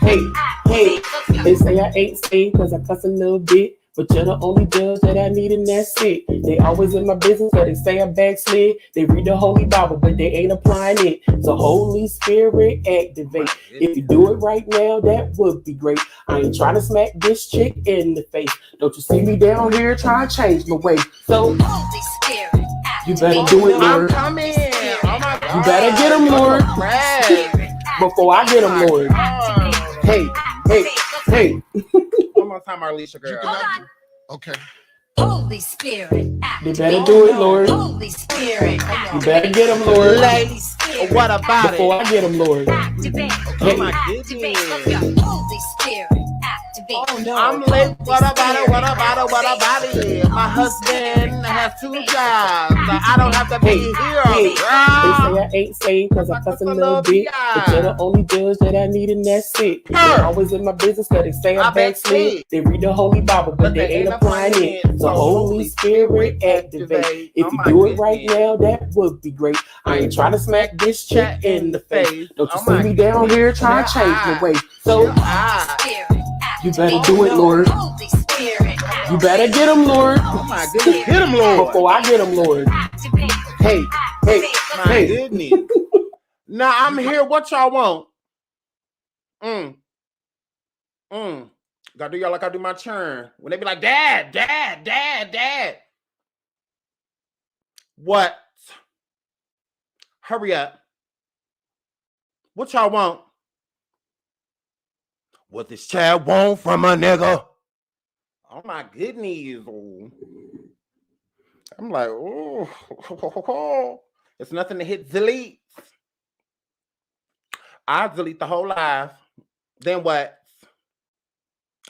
hey. They say I ain't saved cause I cuss a little bit. But you're the only judge that I need and that's it. They always in my business cause they say I backslid. They read the Holy Bible but they ain't applying it. So Holy Spirit activate. If you do it right now, that would be great. I ain't trying to smack this chick in the face. Don't you see me down here trying to change my way. So Holy Spirit activate. You better do it, Lord. I'm coming. Oh my God. You better get him, Lord. Before I get him, Lord. Hey. One more time, Arlisha, girl. Okay. Holy Spirit activate. You better do it, Lord. Holy Spirit activate. You better get him, Lord. Ladies, what about Before I get him, Lord. Activate. Oh my goodness. Holy Spirit activate. Oh no. I'm late. What about it? My husband has 2 jobs. I don't have to be here. They say I ain't saved cause I cuss a little bit. But you're the only judge that I need and that's it. They always in my business cause they say I backslid. They read the Holy Bible but they ain't applying it. So Holy Spirit activate. If you do it right now, that would be great. I ain't trying to smack this chick in the face. Don't you see me down here trying to change the way. So you better do it, Lord. You better get him, Lord. Oh my goodness, get him, Lord. Before I get him, Lord. Hey. My goodness. Now I'm here. What y'all want? Gotta do y'all like I do my churn. When they be like, Dad. What? Hurry up. What y'all want? What this child want from a nigga? Oh my goodness. I'm like, oh, it's nothing to hit delete. I'll delete the whole live. Then what?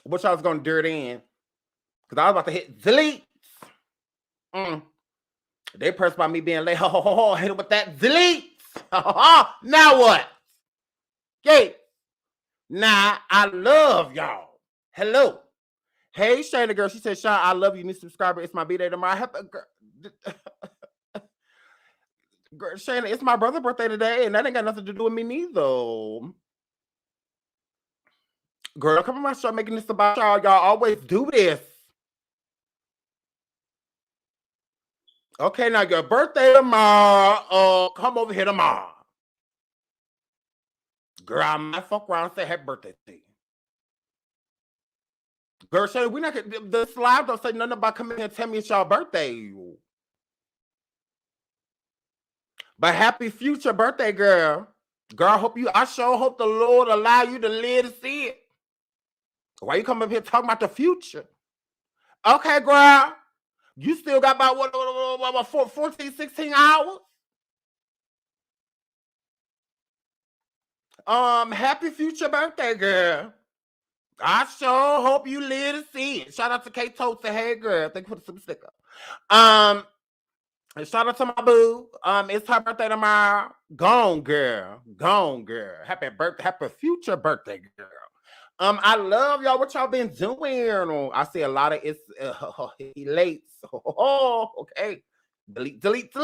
What y'all was gonna do it in? Because I was about to hit delete. They pressed by me being late. Hit it with that delete. Now what? Yay. Nah, I love y'all. Hello. Hey, Shayna girl. She said, Sean, I love you. New subscriber. It's my B-Day tomorrow. I have to, girl, Shayna, it's my brother's birthday today, and that ain't got nothing to do with me neither. Girl, come on my show making this about y'all. Y'all always do this. Okay, now your birthday tomorrow. Come over here tomorrow. Girl, I might fuck around and say happy birthday to you. Girl, Shayna, we not the slide don't say nothing about coming here and tell me it's your birthday. But happy future birthday, girl. Girl, I sure hope the Lord allow you to live to see it. Why you come up here talking about the future? Okay, girl. You still got about what 14, 16 hours? Happy future birthday, girl. I sure hope you live to see it. Shout out to K Totes. Hey, girl. Thank you for the super sticker. And shout out to my boo. It's her birthday tomorrow. Gone, girl. Happy birthday. Happy future birthday, girl. I love y'all. What y'all been doing? I see a lot of it's late. Okay. Delete.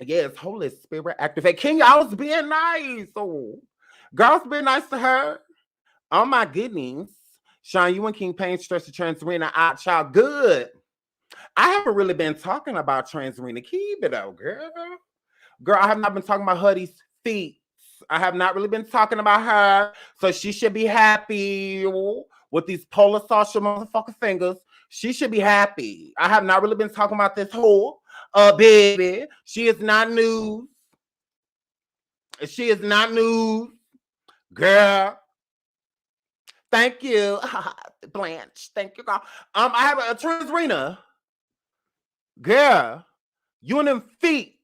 Yes, Holy Spirit activate. King, y'all was being nice. Girls being nice to her. Oh my goodness. Sean, you and King Payne stress the Transrena out, child. Good. I haven't really been talking about Transrena. Keep it out, girl. Girl, I have not been talking about Huddy's feet. I have not really been talking about her. So she should be happy with these polar social motherfucker fingers. She should be happy. I have not really been talking about this whole baby. She is not news. She is not news. Girl. Thank you. Blanche. Thank you, girl. I have a Transrena. Girl. You and them feet.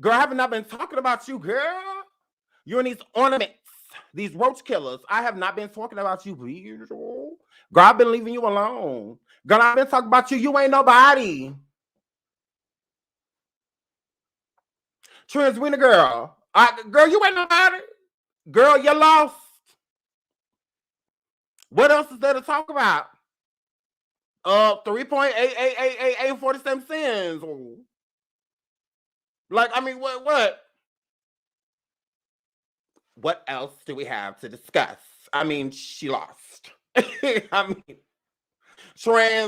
Girl, I have not been talking about you, girl. You and these ornaments, these roach killers. I have not been talking about you, girl. Girl, I've been leaving you alone. Girl, I've been talking about you. You ain't nobody. Transrena girl. Girl, you ain't nobody. Girl, you lost. What else is there to talk about? 3.88847 cents. Like, I mean, what? what else do we have to discuss? I mean, she lost. I mean, Transrena.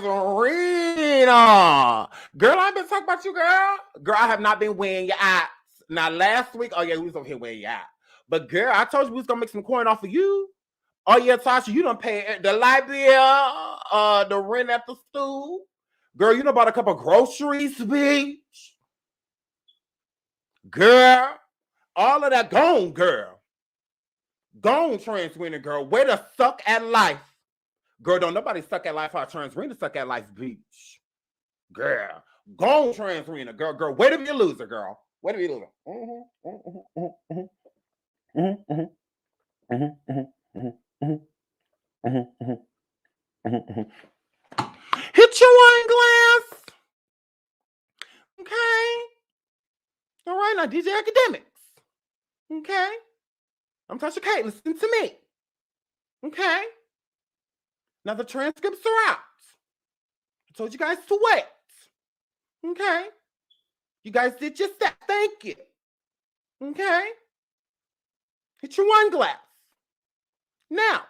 Girl, I've been talking about you, girl. Girl, I have not been wearing your ass. Now, last week, oh yeah, we was over here wearing your ass. But girl, I told you we was gonna make some coin off of you. Oh yeah, Tasha, you done pay the light bill, the rent at the stool. Girl, you done bought a couple groceries, bitch. Girl, all of that gone, girl. Gone, Transrena, girl. Way to suck at life. Girl, don't nobody suck at life how Transrena suck at life, bitch. Girl, gone, Transrena, girl. Girl, way to be a loser, girl. Way to be a loser. Hit your wine glass. Okay. All right, now DJ Academics. Okay. I'm Tasha K. Listen to me. Okay. Now the transcripts are out. I told you guys to wait. Okay. You guys did just that. Thank you. Okay. Hit your wine glass. Now,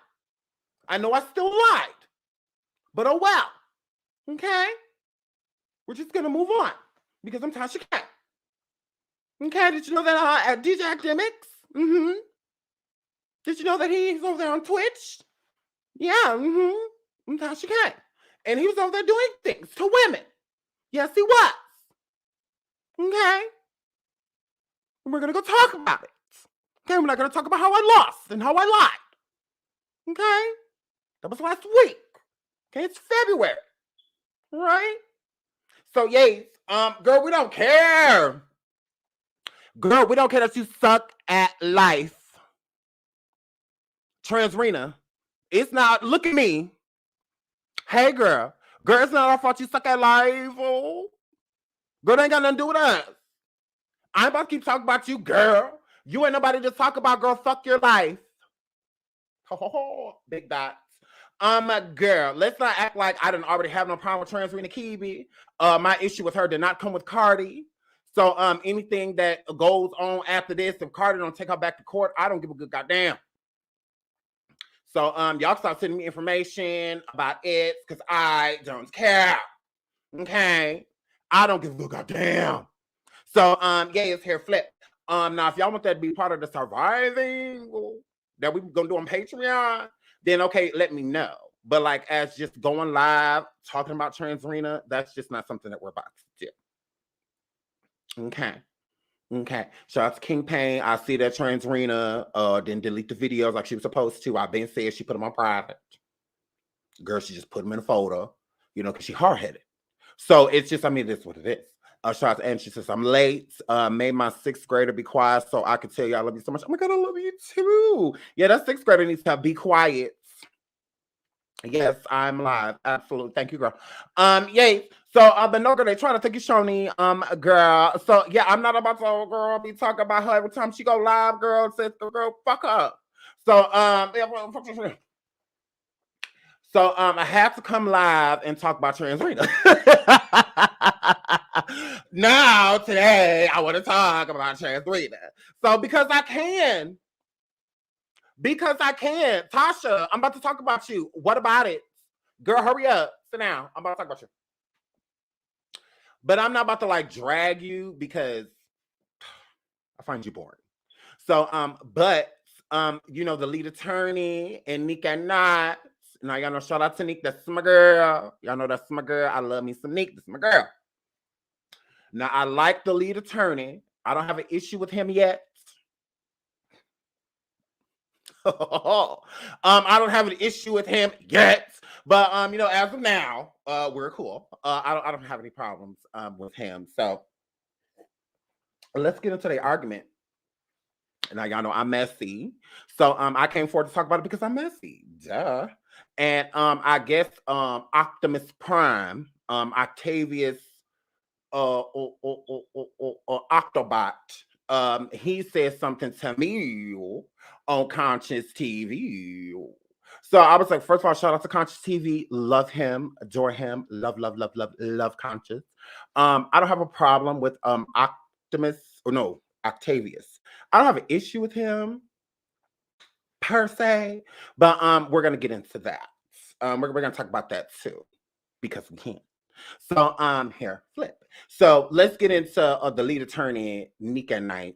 I know I still lied, but oh well. Okay. We're just gonna move on because I'm Tasha K. Okay. Did you know that at DJ Academics? Mm-hmm. Did you know that he's over there on Twitch? Yeah. Mm-hmm. I'm Tasha K. And he was over there doing things to women. Yes, he was. Okay. And we're gonna go talk about it. Okay, we're not gonna talk about how I lost and how I lied. Okay? That was last week. Okay, it's February. All right? So yay, girl, we don't care. Girl, we don't care that you suck at life. Transrena. It's not, look at me. Hey girl. Girl, it's not our fault you suck at life. Oh. Girl, that ain't got nothing to do with us. I'm about to keep talking about you, girl. You ain't nobody to talk about, girl. Fuck your life. Big dots. Girl, let's not act like I didn't already have no problem with Transrena Kibi. My issue with her did not come with Cardi. So anything that goes on after this, if Cardi don't take her back to court, I don't give a good goddamn. So y'all start sending me information about it because I don't care. Okay? I don't give a good goddamn. So yeah, it's hair flip. Now if y'all want that to be part of the surviving that we gonna do on Patreon, then okay, let me know. But like as just going live, talking about Transrena, that's just not something that we're about to do. Okay. Okay. Shout out to King Pain. I see that Transrena didn't delete the videos like she was supposed to. I've been saying she put them on private. Girl, she just put them in a folder, you know, because she hard-headed. So it's just, I mean, this is what it is. Shout out to Anne. She says, I'm late. Made my 6th grader be quiet so I could tell you I love you so much. Oh my God, I love you too. Yeah, that 6th grader needs to be quiet. Yes, I'm live. Absolutely. Thank you, girl. Yay. So, but no, girl, they trying to take you, Shoni, girl. So, yeah, I'm not about to, girl, be talking about her every time she go live, girl. Says, girl, fuck her. So, yeah, so, I have to come live and talk about Transrena. Now, today, I want to talk about Transrena. So, because I can. Tasha, I'm about to talk about you. What about it? Girl, hurry up. Sit down. I'm about to talk about you. But I'm not about to like drag you because I find you boring. So, you know, the lead attorney and Nique and Nite. Now, y'all know, shout out to Nique. That's my girl. Y'all know that's my girl. I love me some Nique. That's my girl. Now, I like the lead attorney. I don't have an issue with him yet. I don't have an issue with him yet. But, you know, as of now, we're cool. I don't have any problems with him. So, let's get into the argument. Now, y'all know I'm messy. So, I came forward to talk about it because I'm messy. Duh. And I guess Optimus Prime, Octavious, Octobot, he said something to me on Conscious TV. So I was like, first of all, shout out to Conscious TV. Love him, adore him, love Conscious. I don't have a problem with Octavious. I don't have an issue with him. per se, but we're gonna get into that. We're gonna talk about that too because we can. So here, flip. So let's get into the lead attorney, Nique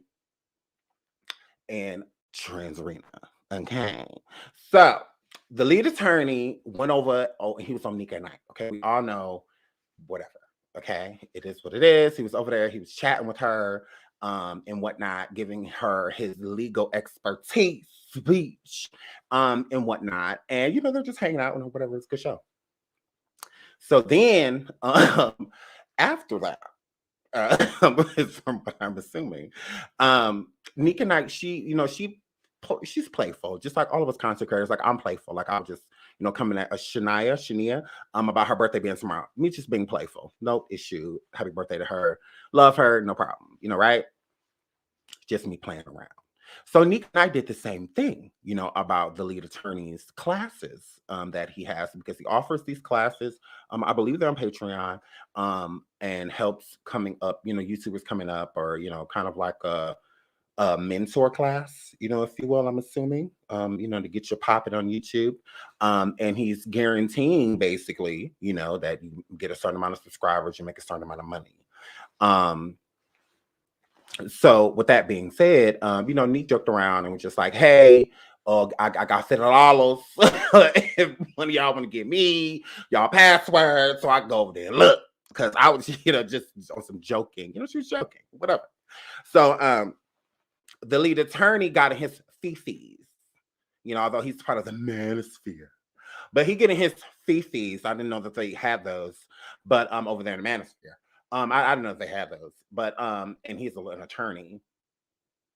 and Transrena. Okay, so the lead attorney went over. Oh, he was on Nique. Okay, we all know whatever. Okay, it is what it is. He was over there. He was chatting with her and whatnot, giving her his legal expertise speech and whatnot. And you know, they're just hanging out and whatever. It's a good show. So then after that, from what I'm assuming, Nique, she's playful, just like all of us content creators. Like I'm playful. Like I'm just, coming at a Shania, about her birthday being tomorrow. Me just being playful, no issue. Happy birthday to her. Love her, no problem. Right? Just me playing around. So Nique and I did the same thing, about the lead attorney's classes that he has, because he offers these classes. I believe they're on Patreon, and helps coming up, YouTubers coming up, or kind of like a mentor class, if you will. I'm assuming, to get you popping on YouTube, and he's guaranteeing basically, that you get a certain amount of subscribers, you make a certain amount of money. So with that being said, Nique joked around and was just like, hey, I got $50 if one of y'all want to give me y'all password so I can go over there and look. Because I was, just on some joking. She was joking, whatever. So the lead attorney got in his fifis, although he's part of the manosphere. But he getting his fifis. I didn't know that they had those, but over there in the manosphere. I don't know if they have those, but and he's an attorney.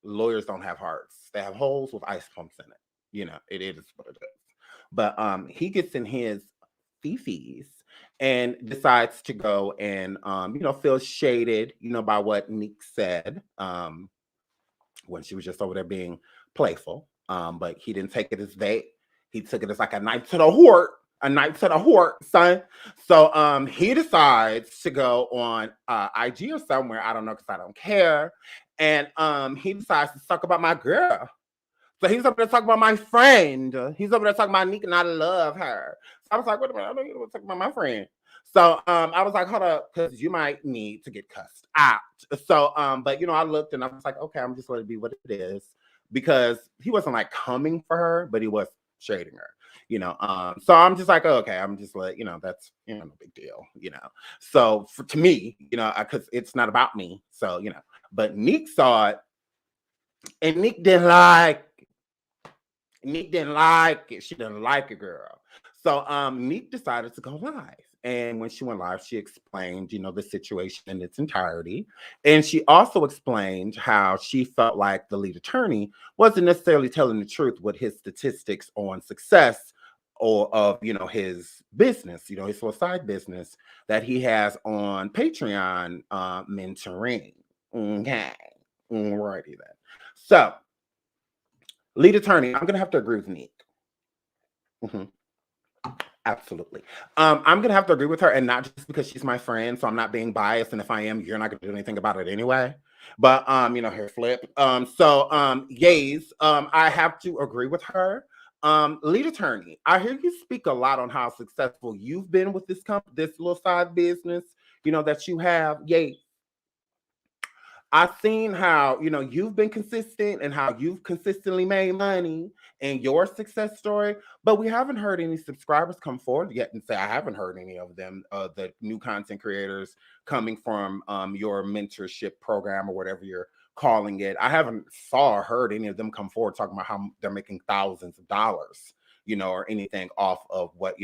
Lawyers don't have hearts; they have holes with ice pumps in it. It is what it is. But he gets in his fifis and decides to go and feel shaded, by what Nique said when she was just over there being playful. But he didn't take it as bait. He took it as like a knife to the heart. A knife to the heart, son. So he decides to go on IG or somewhere. I don't know, because I don't care. And he decides to talk about my girl. So he's over there talking about my friend. He's over there talking about Nique and I love her. So I was like, wait a minute, I don't even want to talk about my friend. So I was like, hold up, because you might need to get cussed out. So, but I looked and I was like, okay, I'm just going to be what it is. Because he wasn't like coming for her, but he was shading her. So I'm just like, oh, okay, I'm just like, that's, no big deal, So to me, because it's not about me. So, but Nique saw it and Nique didn't like it. She didn't like it, girl. So Nique decided to go live. And when she went live, she explained, the situation in its entirety. And she also explained how she felt like the lead attorney wasn't necessarily telling the truth with his statistics on success or of, his business, his little side business that he has on Patreon, mentoring. Okay. Alrighty then. So, lead attorney, I'm going to have to agree with Nique. Mm-hmm. Absolutely. I'm gonna have to agree with her, and not just because she's my friend, so I'm not being biased. And if I am, you're not gonna do anything about it anyway. But her flip. Yays, I have to agree with her. Lead attorney, I hear you speak a lot on how successful you've been with this little side business, that you have. Yay. I've seen how, you've been consistent and how you've consistently made money in your success story, but we haven't heard any subscribers come forward yet and say, I haven't heard any of them, the new content creators coming from your mentorship program or whatever you're calling it. I haven't heard any of them come forward talking about how they're making thousands of dollars, or anything off of what,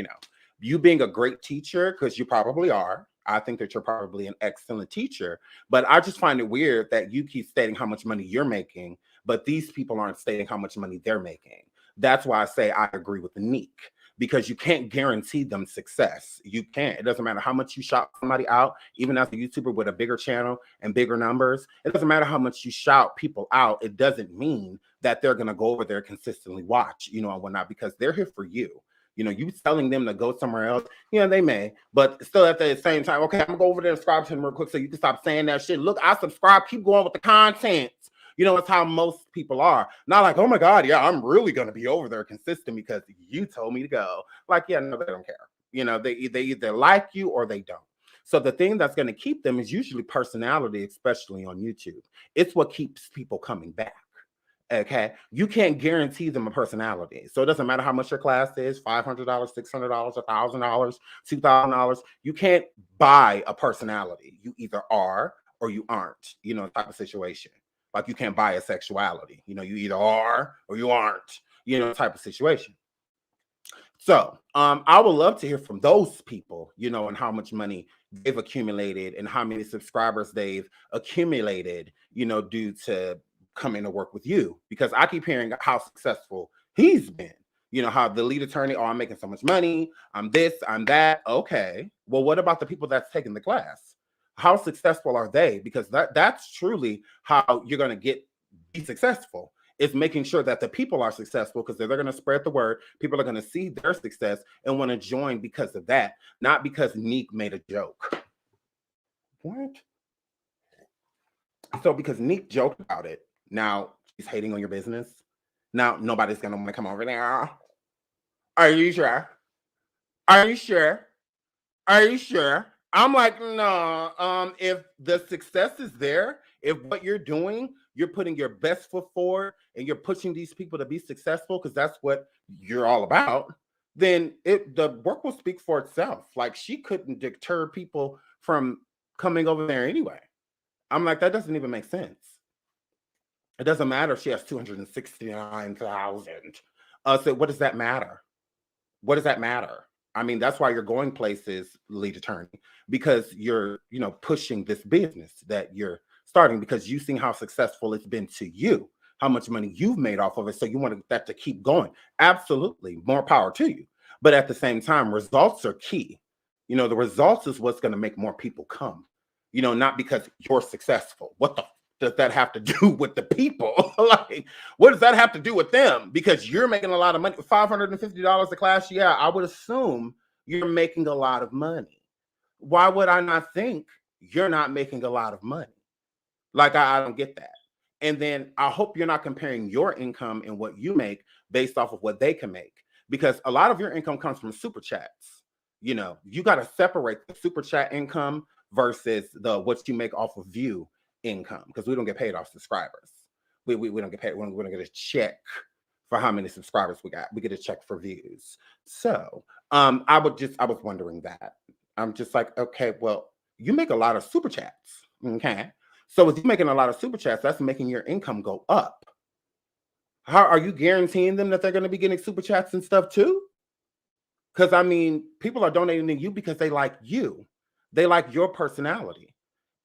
you being a great teacher, because you probably are. I think that you're probably an excellent teacher, but I just find it weird that you keep stating how much money you're making, but these people aren't stating how much money they're making. That's why I say I agree with Nique, because you can't guarantee them success. You can't. It doesn't matter how much you shout somebody out, even as a YouTuber with a bigger channel and bigger numbers. It doesn't matter how much you shout people out. It doesn't mean that they're going to go over there consistently watch, and whatnot, because they're here for you. You telling them to go somewhere else, they may, but still at the same time, okay, I'm gonna go over there and subscribe to them real quick so you can stop saying that shit. Look, I subscribe, keep going with the content. You know, it's how most people are. Not like, oh my God, yeah, I'm really going to be over there consistent because you told me to go. Like, yeah, no, they don't care. You know, they either like you or they don't. So the thing that's going to keep them is usually personality, especially on YouTube. It's what keeps people coming back. Okay, you can't guarantee them a personality. So it doesn't matter how much your class is, $500, $600, $1,000, $2,000. You can't buy a personality. You either are or you aren't, you know, type of situation. Like you can't buy a sexuality. You know, you either are or you aren't, you know, type of situation. So I would love to hear from those people, you know, and how much money they've accumulated and how many subscribers they've accumulated, you know, due to coming to work with you, because I keep hearing how successful he's been. You know, how the lead attorney, oh, I'm making so much money, I'm this, I'm that. Okay, well, what about the people that's taking the class? How successful are they? Because that's truly how you're going to be successful, is making sure that the people are successful, because they're going to spread the word. People are going to see their success and want to join because of that, not because Nique made a joke. What? So because Nique joked about it, now she's hating on your business. Now nobody's going to want to come over there. Are you sure? Are you sure? Are you sure? I'm like, no. If the success is there, if what you're doing, you're putting your best foot forward and you're pushing these people to be successful, because that's what you're all about, then the work will speak for itself. Like, she couldn't deter people from coming over there anyway. I'm like, that doesn't even make sense. It doesn't matter if she has 269,000. So what does that matter? What does that matter? I mean, that's why you're going places, lead attorney, because you're, you know, pushing this business that you're starting, because you've seen how successful it's been to you, how much money you've made off of it. So you want that to keep going. Absolutely. More power to you. But at the same time, results are key. You know, the results is what's going to make more people come, you know, not because you're successful. What the does that have to do with the people? Like, what does that have to do with them? Because you're making a lot of money. $550 a class, yeah, I would assume you're making a lot of money. Why would I not think you're not making a lot of money? Like, I don't get that. And then I hope you're not comparing your income and what you make based off of what they can make, because a lot of your income comes from super chats. You know, you got to separate the super chat income versus what you make off of view income, because we don't get paid off subscribers. We don't get paid. We don't get a check for how many subscribers we got. We get a check for views. So I was wondering that. I'm just like, okay, well, you make a lot of super chats. Okay. So with you making a lot of super chats, that's making your income go up. How are you guaranteeing them that they're going to be getting super chats and stuff too? Because I mean, people are donating to you because they like you. They like your personality.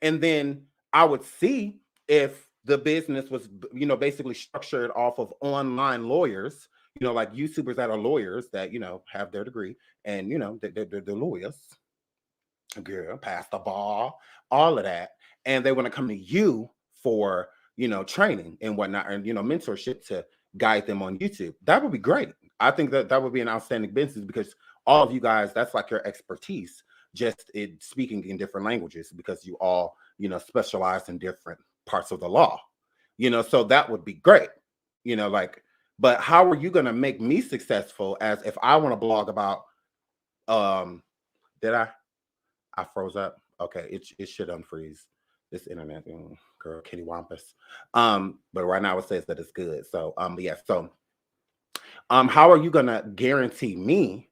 And then I would see if the business was, you know, basically structured off of online lawyers, you know, like YouTubers that are lawyers that, you know, have their degree and, you know, they're lawyers, girl, pass the bar, all of that. And they want to come to you for, you know, training and whatnot, and, you know, mentorship to guide them on YouTube. That would be great. I think that would be an outstanding business, because all of you guys, that's like your expertise, just in speaking in different languages, because you all, you know, specialize in different parts of the law, you know, so that would be great, you know, like, but how are you going to make me successful as if I want to blog about, did I froze up? Okay. It should unfreeze this internet, girl, kitty wampus. But right now it says that it's good. So, yeah. So, how are you going to guarantee me,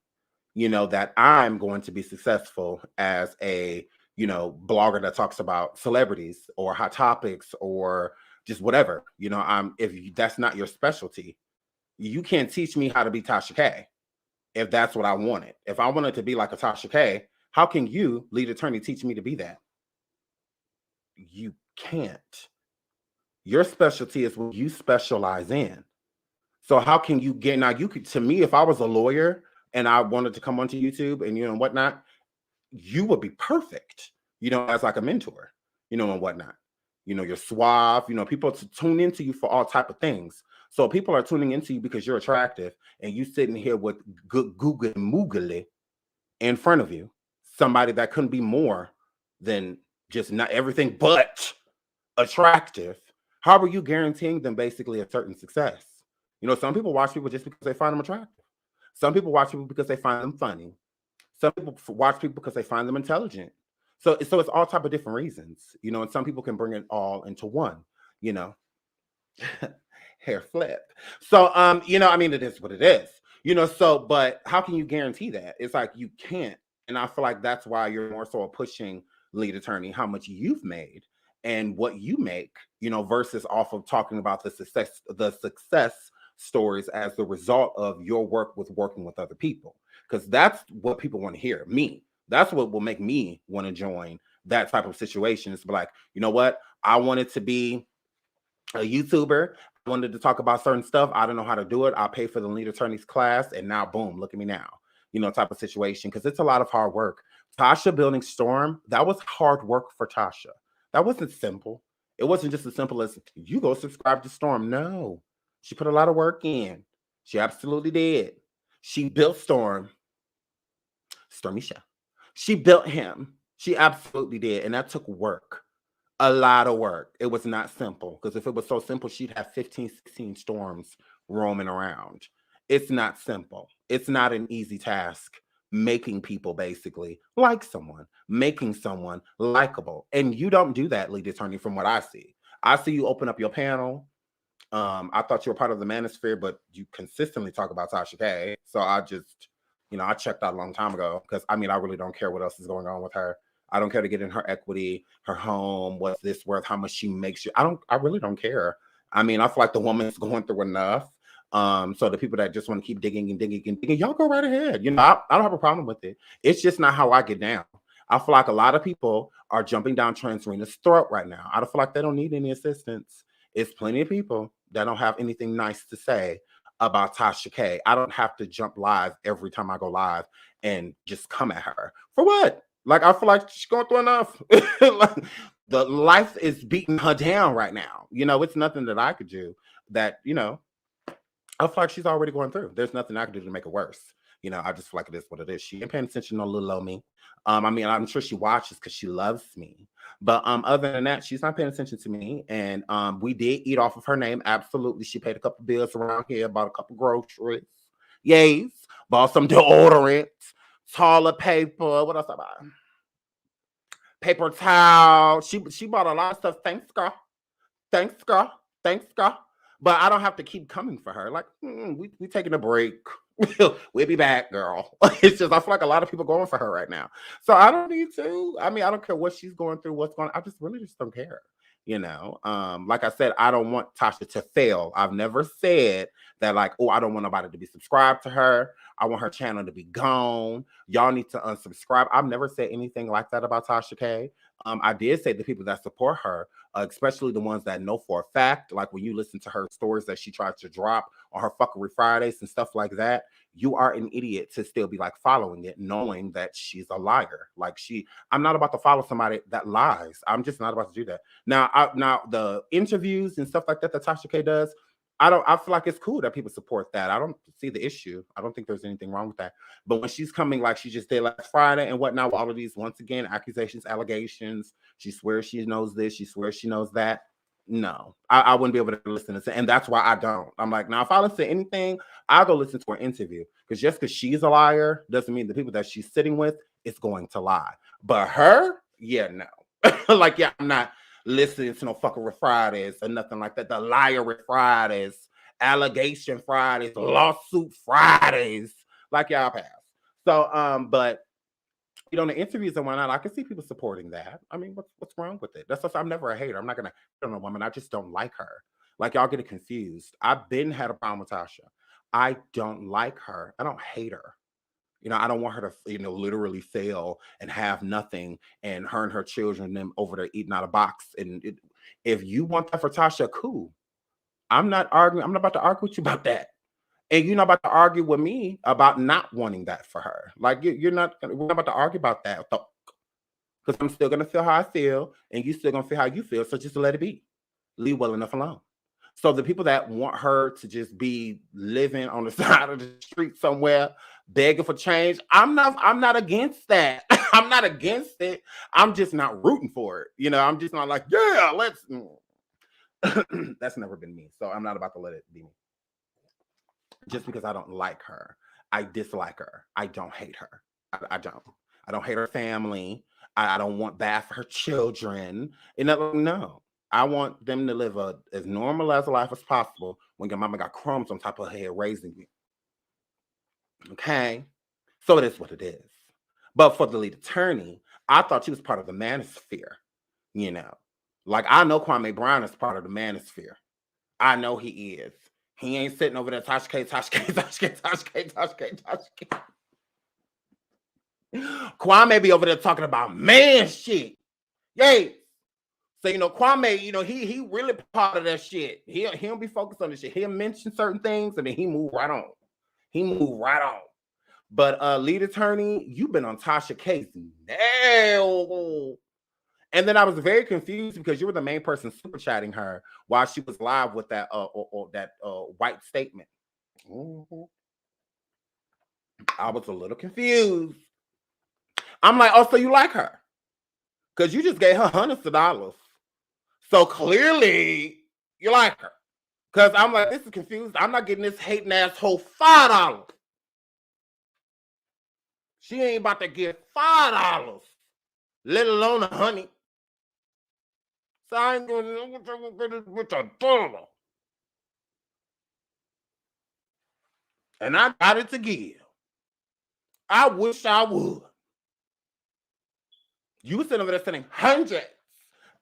you know, that I'm going to be successful as a, you know, blogger that talks about celebrities or hot topics or just whatever, you know, if that's not your specialty, you can't teach me how to be Tasha K if that's what I wanted. If I wanted to be like a Tasha K, how can you, lead attorney, teach me to be that? You can't. Your specialty is what you specialize in. So how can you get, now you could, to me, if I was a lawyer and I wanted to come onto YouTube and, you know, whatnot, you would be perfect, you know, as like a mentor, you know, and whatnot. You know, you're suave, you know, people tune into you for all type of things. So people are tuning into you because you're attractive, and you sitting here with good Google Moogly in front of you, somebody that couldn't be more than just not everything but attractive. How are you guaranteeing them basically a certain success? You know, some people watch people just because they find them attractive. Some people watch people because they find them funny. Some people watch people because they find them intelligent. So it's all type of different reasons, you know, and some people can bring it all into one, you know. Hair flip. So you know, I mean, it is what it is, you know. So, but how can you guarantee that? It's like you can't. And I feel like that's why you're more so pushing lead attorney, how much you've made and what you make, you know, versus off of talking about the success stories as the result of your work with working with other people. Because that's what people want to hear. Me. That's what will make me want to join that type of situation. It's like, you know what? I wanted to be a YouTuber. I wanted to talk about certain stuff. I don't know how to do it. I'll pay for the lead attorney's class, and now, boom, look at me now. You know, type of situation, because it's a lot of hard work. Tasha building Storm, that was hard work for Tasha. That wasn't simple. It wasn't just as simple as you go subscribe to Storm. No, she put a lot of work in. She absolutely did. She built Storm. Stormy Show. She built him. She absolutely did, and that took work. A lot of work. It was not simple, because if it was so simple, she'd have 15, 16 storms roaming around. It's not simple. It's not an easy task making people basically like someone, making someone likable. And you don't do that, lead attorney, from what I see. I see you open up your panel. I thought you were part of the manosphere, but you consistently talk about Tasha K. So I just, you know, I checked out a long time ago, because I mean, I really don't care what else is going on with her. I don't care to get in her equity, her home, what's this worth, how much she makes you. I really don't care. I mean, I feel like the woman's going through enough. So the people that just want to keep digging and digging and digging, y'all go right ahead. You know, I don't have a problem with it. It's just not how I get down. I feel like a lot of people are jumping down Trans Serena's throat right now. I don't feel like they don't need any assistance. It's plenty of people that don't have anything nice to say about Tasha K. I don't have to jump live every time I go live and just come at her. For what? Like, I feel like she's going through enough. Like, the life is beating her down right now. You know, it's nothing that I could do that, you know, I feel like she's already going through. There's nothing I could do to make it worse. You know, I just feel like it is what it is. She ain't paying attention to little old me. I mean, I'm sure she watches because she loves me. But other than that, she's not paying attention to me. And we did eat off of her name. Absolutely. She paid a couple bills around here, bought a couple groceries. Yes. Bought some deodorant, toilet paper. What else I bought? Paper towel. She bought a lot of stuff. Thanks, girl. Thanks, girl. Thanks, girl. But I don't have to keep coming for her. Like, we taking a break. We'll be back, girl. It's just, I feel like a lot of people going for her right now. So I don't need to. I mean, I don't care what she's going through, what's going on. I just really just don't care. You know, like I said, I don't want Tasha to fail. I've never said that, like, oh, I don't want nobody to be subscribed to her. I want her channel to be gone. Y'all need to unsubscribe. I've never said anything like that about Tasha K. I did say the people that support her, especially the ones that know for a fact, like when you listen to her stories that she tries to drop on her fuckery Fridays and stuff like that, you are an idiot to still be like following it, knowing that she's a liar. Like, I'm not about to follow somebody that lies. I'm just not about to do that. Now the interviews and stuff like that Tasha K does, I feel like it's cool that people support that. I don't see the issue. I don't think there's anything wrong with that. But when she's coming like she just did last Friday and whatnot, with all of these, once again, accusations, allegations, she swears she knows this, she swears she knows that. No, I wouldn't be able to listen to it. And that's why I don't. I'm like, now, if I listen to anything, I'll go listen to her interview. Because just because she's a liar doesn't mean the people that she's sitting with is going to lie. But her, yeah, no. Like, yeah, I'm not listening to no fuckery Fridays or nothing like that. The liar Fridays, allegation Fridays, lawsuit Fridays. Like, y'all pass. So, but you know, the interviews and whatnot, I can see people supporting that. I mean, what's wrong with it? That's what I'm never a hater. I'm not gonna hate on a woman. I just don't like her. Like, y'all get it confused. I've been had a problem with Tasha. I don't like her. I don't hate her. You know, I don't want her to, you know, literally fail and have nothing, and her children them over there eating out of box. And if you want that for Tasha, cool. I'm not arguing. I'm not about to argue with you about that. And you're not about to argue with me about not wanting that for her. Like, we're not about to argue about that. Because I'm still going to feel how I feel, and you still going to feel how you feel. So just let it be. Leave well enough alone. So the people that want her to just be living on the side of the street somewhere, begging for change, I'm not against that. I'm not against it. I'm just not rooting for it. You know, I'm just not like, yeah, let's. That's never been me. So I'm not about to let it be me. Just because I don't like her, I dislike her. I don't hate her. I don't. I don't hate her family. I don't want bad for her children. And no, I want them to live as normal as a life as possible when your mama got crumbs on top of her head raising you. Okay? So it is what it is. But for the lead attorney, I thought she was part of the manosphere, you know. Like, I know Kwame Brown is part of the manosphere. I know he is. He ain't sitting over there, Tasha K, Tasha K, Tasha K, Tasha K, Tasha K, Tasha K. Kwame be over there talking about man shit. Yay. So, you know, Kwame, you know, he really part of that shit. He don't be focused on this shit. He'll mention certain things and then he move right on. He move right on. But lead attorney, you've been on Tasha K's nail. And then I was very confused because you were the main person super chatting her while she was live with that white statement. Mm-hmm. I was a little confused. I'm like, oh, so you like her? Because you just gave her hundreds of dollars. So clearly you like her. Because I'm like, this is confused. I'm not getting this hating asshole $5. She ain't about to get $5, let alone $100. So I ain't going to with $1. And I got it to give. I wish I would. You were sitting over there sending hundreds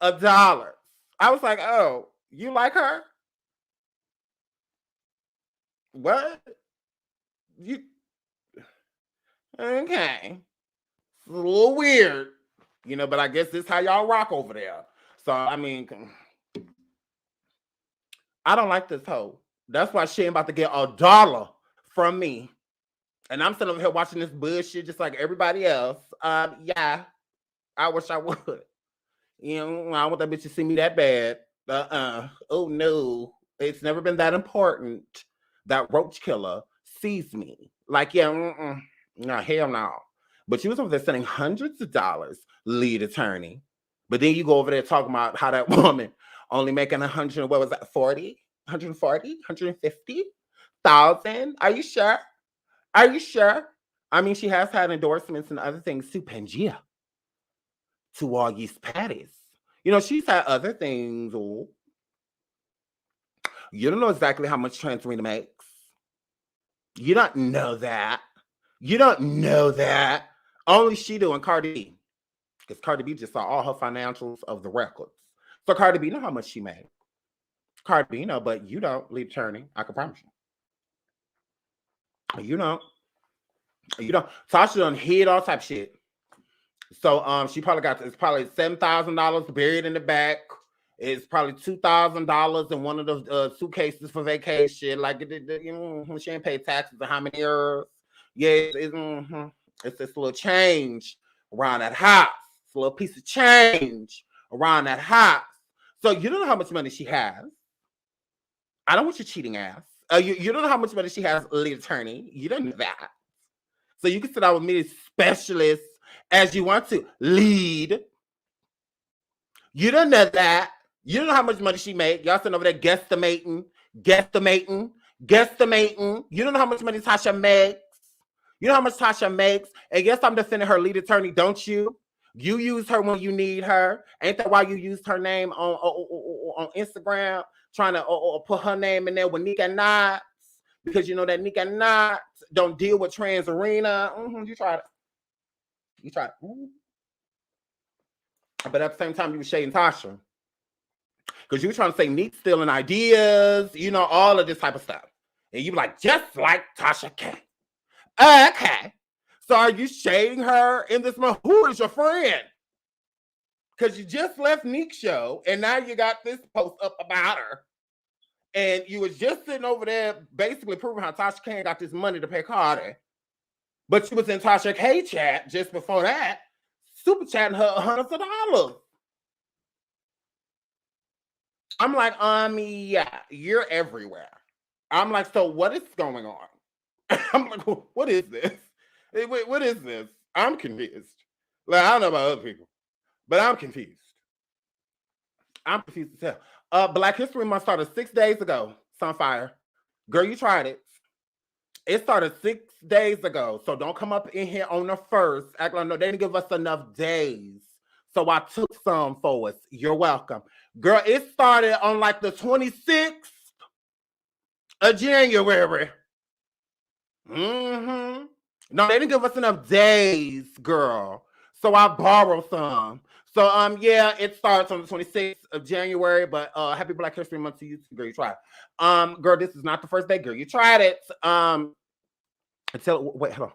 of dollars. I was like, oh, you like her? What? You okay? It's a little weird, you know, but I guess this is how y'all rock over there. So I mean, I don't like this hoe. That's why she ain't about to get $1 from me. And I'm sitting over here watching this bullshit just like everybody else. Yeah, I wish I would. You know, I want that bitch to see me that bad. Oh no, it's never been that important that roach killer sees me. Like, yeah, no, hell no. But you was over there sending hundreds of dollars, lead attorney. But then you go over there talking about how that woman only making 100, what was that, 150,000? Are you sure? Are you sure? I mean, she has had endorsements and other things too, Pangea. To all yeast patties. You know, she's had other things. Ooh. You don't know exactly how much Transarena makes. You don't know that. You don't know that. Only she do and Cardi B. Because Cardi B just saw all her financials of the records. So Cardi B know how much she made. Cardi B know, but you don't, lead attorney. I can promise you. You don't. You don't. Tasha done hid all type of shit. So she probably got, it's probably $7,000 buried in the back. It's probably $2,000 in one of those suitcases for vacation. Like, you know, she ain't paid taxes in how many years. Yeah, it's this little change around that house. It's a little piece of change around that house. So you don't know how much money she has. I don't want your cheating ass. You don't know how much money she has, lead attorney. You don't know that. So you can sit down with me, specialist, as you want to. Lead. You don't know that. You don't know how much money she made. Y'all sitting over there guesstimating. You don't know how much money Tasha makes. You know how much Tasha makes. And yes, I'm defending her, lead attorney, don't you? You use her when you need her. Ain't that why you used her name on Instagram, trying to put her name in there with Nique Nite? Because you know that Nique Nite don't deal with Transarena. You tried it. But at the same time, you were shading Tasha. Because you were trying to say Nique stealing ideas, you know, all of this type of stuff. And you were like, just like Tasha K. Okay. So are you shading her in this month? Who is your friend? Because you just left Nique's show, and now you got this post up about her. And you was just sitting over there basically proving how Tasha K got this money to pay Carter. But you was in Tasha K chat just before that, super chatting her hundreds of dollars. I'm like, yeah, you're everywhere. I'm like, so what is going on? I'm like, what is this? Wait, what is this? I'm confused. Like, I don't know about other people, but I'm confused. I'm confused as hell. Black History Month started 6 days ago. Sunfire. Girl, you tried it. It started 6 days ago. So don't come up in here on the 1st. Act like no, they didn't give us enough days. So I took some for us. You're welcome. Girl, it started on like the 26th of January. Mm-hmm. No, they didn't give us enough days, girl. So I borrowed some. So yeah, it starts on the 26th of January, but happy Black History Month to you, girl. You tried. Girl, this is not the first day, girl. You tried it. Wait, hold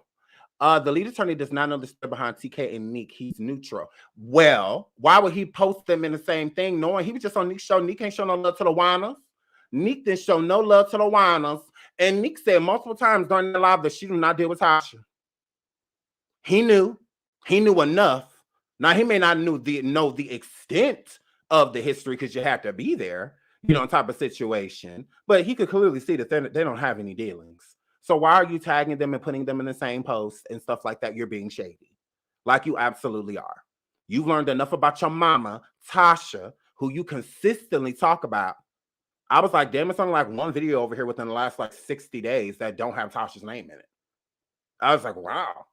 on. The lead attorney does not know the story behind TK and Nique. He's neutral. Well, why would he post them in the same thing, knowing he was just on Nique's show? Nique ain't show no love to the whiners. Nique didn't show no love to the whiners. And Nique said multiple times during the live that she did not deal with Tasha. He knew enough. Now, he may not know the extent of the history because you have to be there, type of situation. But he could clearly see that they don't have any dealings. So why are you tagging them and putting them in the same post and stuff like that? You're being shady. Like you absolutely are. You've learned enough about your mama, Tasha, who you consistently talk about. I was like, damn, it's only like one video over here within the last like 60 days that don't have Tasha's name in it. I was like, wow.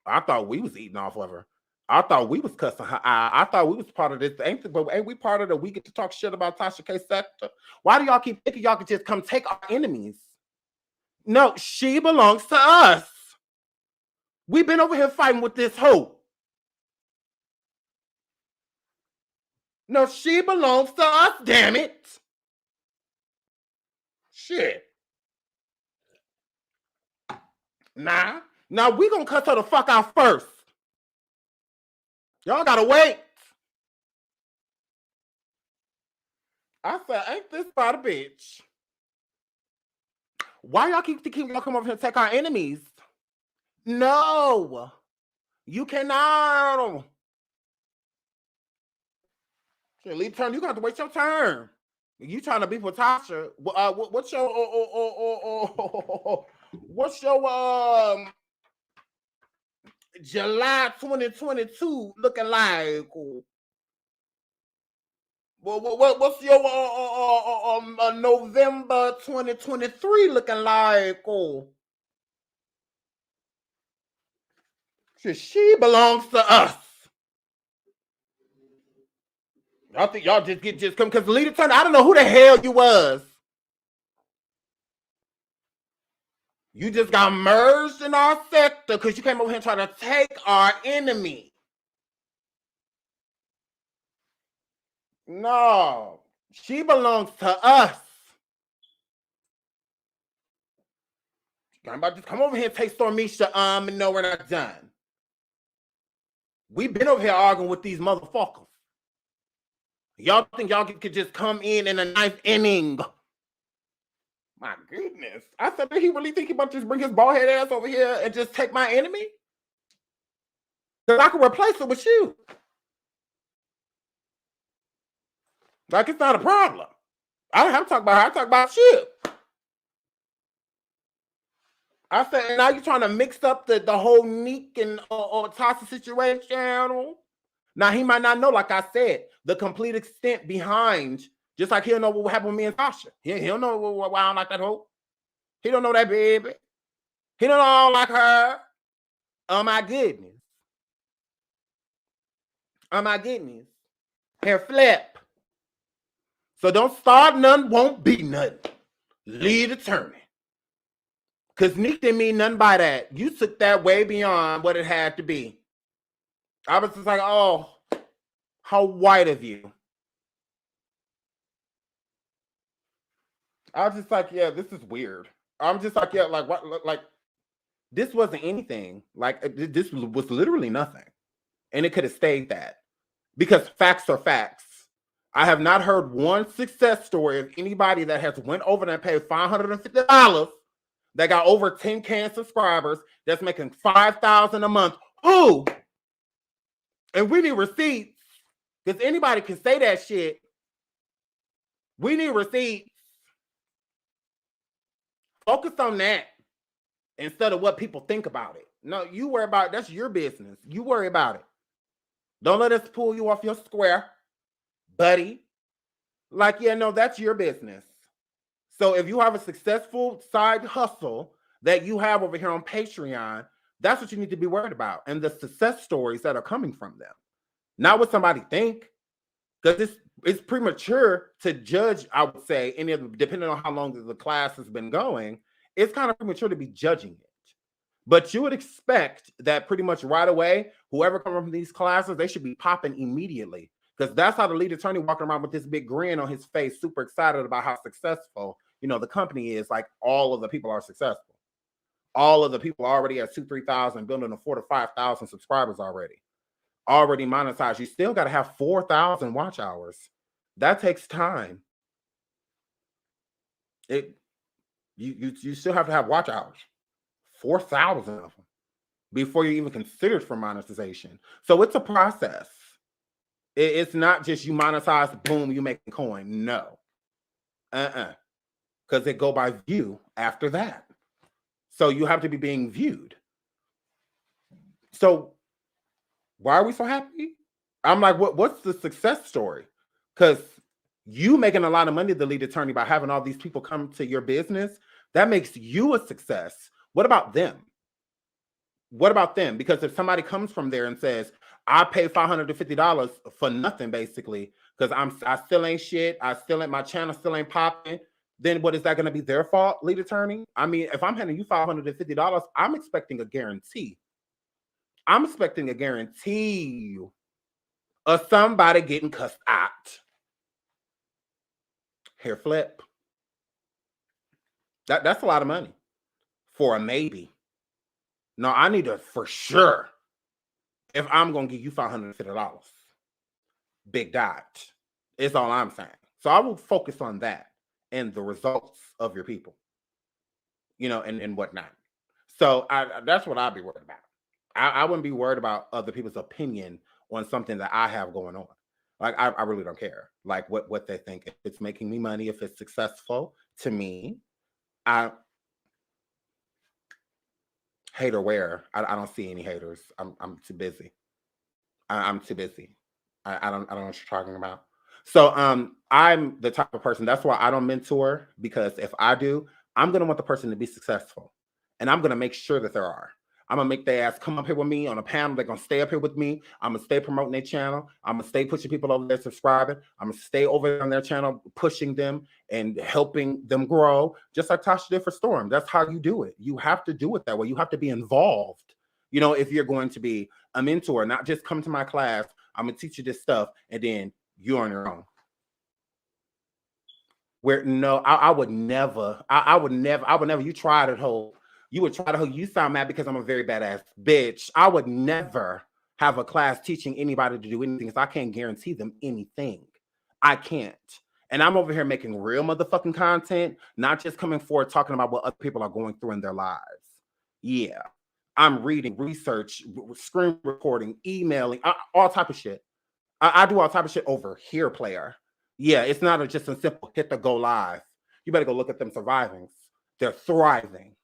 I thought we was eating off of her. I thought we was cussing her out. I thought we was part of this. Ain't we part of the we get to talk shit about Tasha K sector? Why do y'all keep thinking y'all could just come take our enemies? No, she belongs to us. We've been over here fighting with this hoe. No, she belongs to us, damn it. Shit. Nah, now we gonna cut her the fuck out first. Y'all gotta wait. I said, ain't this about a bitch? Why y'all keep y'all come over here and take our enemies? No, you cannot. Leave turn. You got to wait your turn. You trying to be with Tasha? What's your July 2022 looking like? What's your November 2023 looking like? She belongs to us. Y'all think y'all just come because the leader turned. I don't know who the hell you was. You just got merged in our sector because you came over here trying to take our enemy. No, she belongs to us. I'm about to come over here and take Stormisha. No, we're not done. We've been over here arguing with these motherfuckers. Y'all think y'all could just come in a ninth inning? My goodness. I said, did he really think he about to just bring his bald head ass over here and just take my enemy? Because I can replace it with you. Like, it's not a problem. I don't have to talk about her. I talk about you. I said, now you're trying to mix up the whole Nique and Tasha situation. Now, he might not know, like I said, the complete extent behind, just like he don't know what happened with me and Tasha. He don't know why I don't like that hoe. He don't know that baby. He don't know I don't like her. Oh, my goodness. Oh, my goodness. Hair flip. So don't start none, won't be nothing. Lead attorney. Because Nique didn't mean nothing by that. You took that way beyond what it had to be. I was just like, oh, how white of you. I was just like, yeah, this is weird. I'm just like, yeah, like what? Like, this wasn't anything. Like, this was literally nothing. And it could have stayed that. Because facts are facts. I have not heard one success story of anybody that has went over there and paid $550 that got over 10K subscribers that's making $5,000 a month. Who? And we need receipts. Because anybody can say that shit. We need receipts. Focus on that instead of what people think about it. No, you worry about it. That's your business. You worry about it. Don't let us pull you off your square, buddy. Like, yeah, no, that's your business. So if you have a successful side hustle that you have over here on Patreon, that's what you need to be worried about. And the success stories that are coming from them. Not what somebody think. Because it's premature to judge, I would say, any of the, depending on how long the class has been going, it's kind of premature to be judging it. But you would expect that pretty much right away, whoever comes from these classes, they should be popping immediately. Because that's how the lead attorney walking around with this big grin on his face, super excited about how successful, the company is. Like, all of the people are successful. All of the people already at 2,000-3,000, building to 4,000 to 5,000 subscribers already monetized. You still got to have 4,000 watch hours. That takes time. You still have to have watch hours. 4,000 of them before you're even considered for monetization. So it's a process. It's not just you monetize, boom, you make a coin. No. Because they go by view after that. So you have to be being viewed. So why are we so happy? I'm like, what's the success story? Because you making a lot of money, the lead attorney, by having all these people come to your business, that makes you a success. What about them? What about them? Because if somebody comes from there and says, I pay $550 for nothing, basically, because I still ain't shit, my channel still ain't popping, then what, is that going to be their fault, lead attorney? I mean, if I'm handing you $550, I'm expecting a guarantee. I'm expecting a guarantee of somebody getting cussed out. Hair flip. That's a lot of money for a maybe. No, I need a for sure. If I'm going to give you $550, big dot. It's all I'm saying. So I will focus on that and the results of your people, and whatnot. So that's what I'd be worried about. I wouldn't be worried about other people's opinion on something that I have going on. Like, I really don't care, like, what they think. If it's making me money, if it's successful to me, hater where? I don't see any haters. I'm too busy. I'm too busy. I don't know what you're talking about. So I'm the type of person, that's why I don't mentor, because if I do, I'm gonna want the person to be successful. And I'm gonna make sure that there are. I'm gonna make their ass come up here with me on a panel. They're gonna stay up here with me. I'm gonna stay promoting their channel. I'm gonna stay pushing people over there subscribing. I'm gonna stay over there on their channel, pushing them and helping them grow, just like Tasha did for Storm. That's how you do it. You have to do it that way. You have to be involved. If you're going to be a mentor, not just come to my class, I'm gonna teach you this stuff, and then you're on your own. I would never. You tried it whole. You would try to hold. You sound mad because I'm a very badass bitch. I would never have a class teaching anybody to do anything, because I can't guarantee them anything. I can't. And I'm over here making real motherfucking content, not just coming forward talking about what other people are going through in their lives. Yeah. I'm reading, research, screen recording, emailing, all type of shit. I do all type of shit over here, player. Yeah, it's not just a simple hit the go live. You better go look at them survivings. They're thriving.